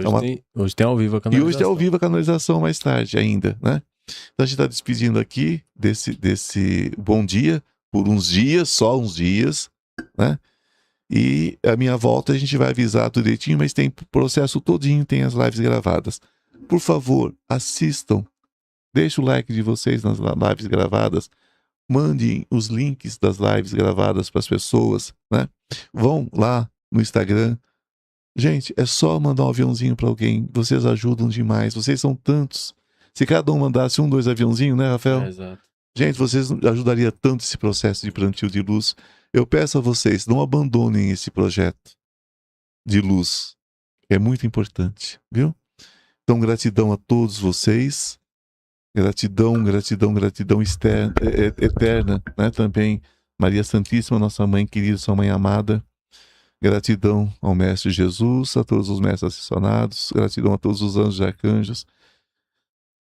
hoje tem ao vivo a E canalização. hoje tem ao vivo a canalização mais tarde ainda, né? Então a gente está despedindo aqui desse bom dia, por uns dias, só uns dias, né? E a minha volta a gente vai avisar tudo direitinho, mas tem processo todinho, tem as lives gravadas. Por favor, assistam. Deixe o like de vocês nas lives gravadas. Mandem os links das lives gravadas para as pessoas, né? Vão lá no Instagram. Gente, é só mandar um aviãozinho para alguém. Vocês ajudam demais. Vocês são tantos. Se cada um mandasse 1, 2 aviãozinhos, né, Rafael? Exato. Gente, vocês ajudariam tanto esse processo de plantio de luz. Eu peço a vocês, não abandonem esse projeto de luz. É muito importante, viu? Então, gratidão a todos vocês. Gratidão, gratidão, gratidão eterna, né? Também Maria Santíssima, nossa mãe querida, sua mãe amada. Gratidão ao Mestre Jesus, a todos os mestres ascensionados. Gratidão a todos os anjos e arcanjos.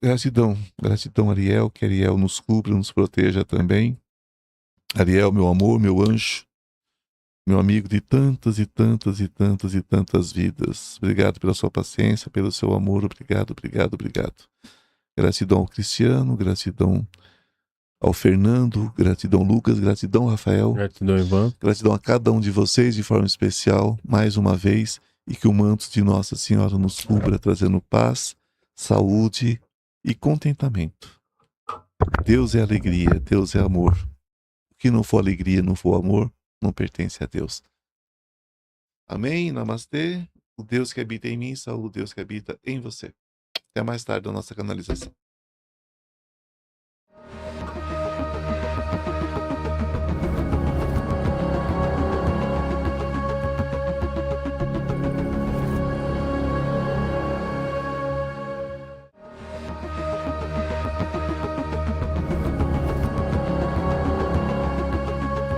Gratidão, gratidão Ariel, que Ariel nos cubra, nos proteja também. Ariel, meu amor, meu anjo, meu amigo de tantas e tantas e tantas e tantas vidas. Obrigado pela sua paciência, pelo seu amor. Obrigado, obrigado, obrigado. Gratidão ao Cristiano, gratidão ao Fernando, gratidão Lucas, gratidão Rafael. Gratidão, Ivan. Gratidão a cada um de vocês de forma especial, mais uma vez, e que o manto de Nossa Senhora nos cubra, trazendo paz, saúde e contentamento. Deus é alegria, Deus é amor. O que não for alegria, não for amor, não pertence a Deus. Amém, namastê. O Deus que habita em mim, saúde o Deus que habita em você. Até mais tarde na nossa canalização.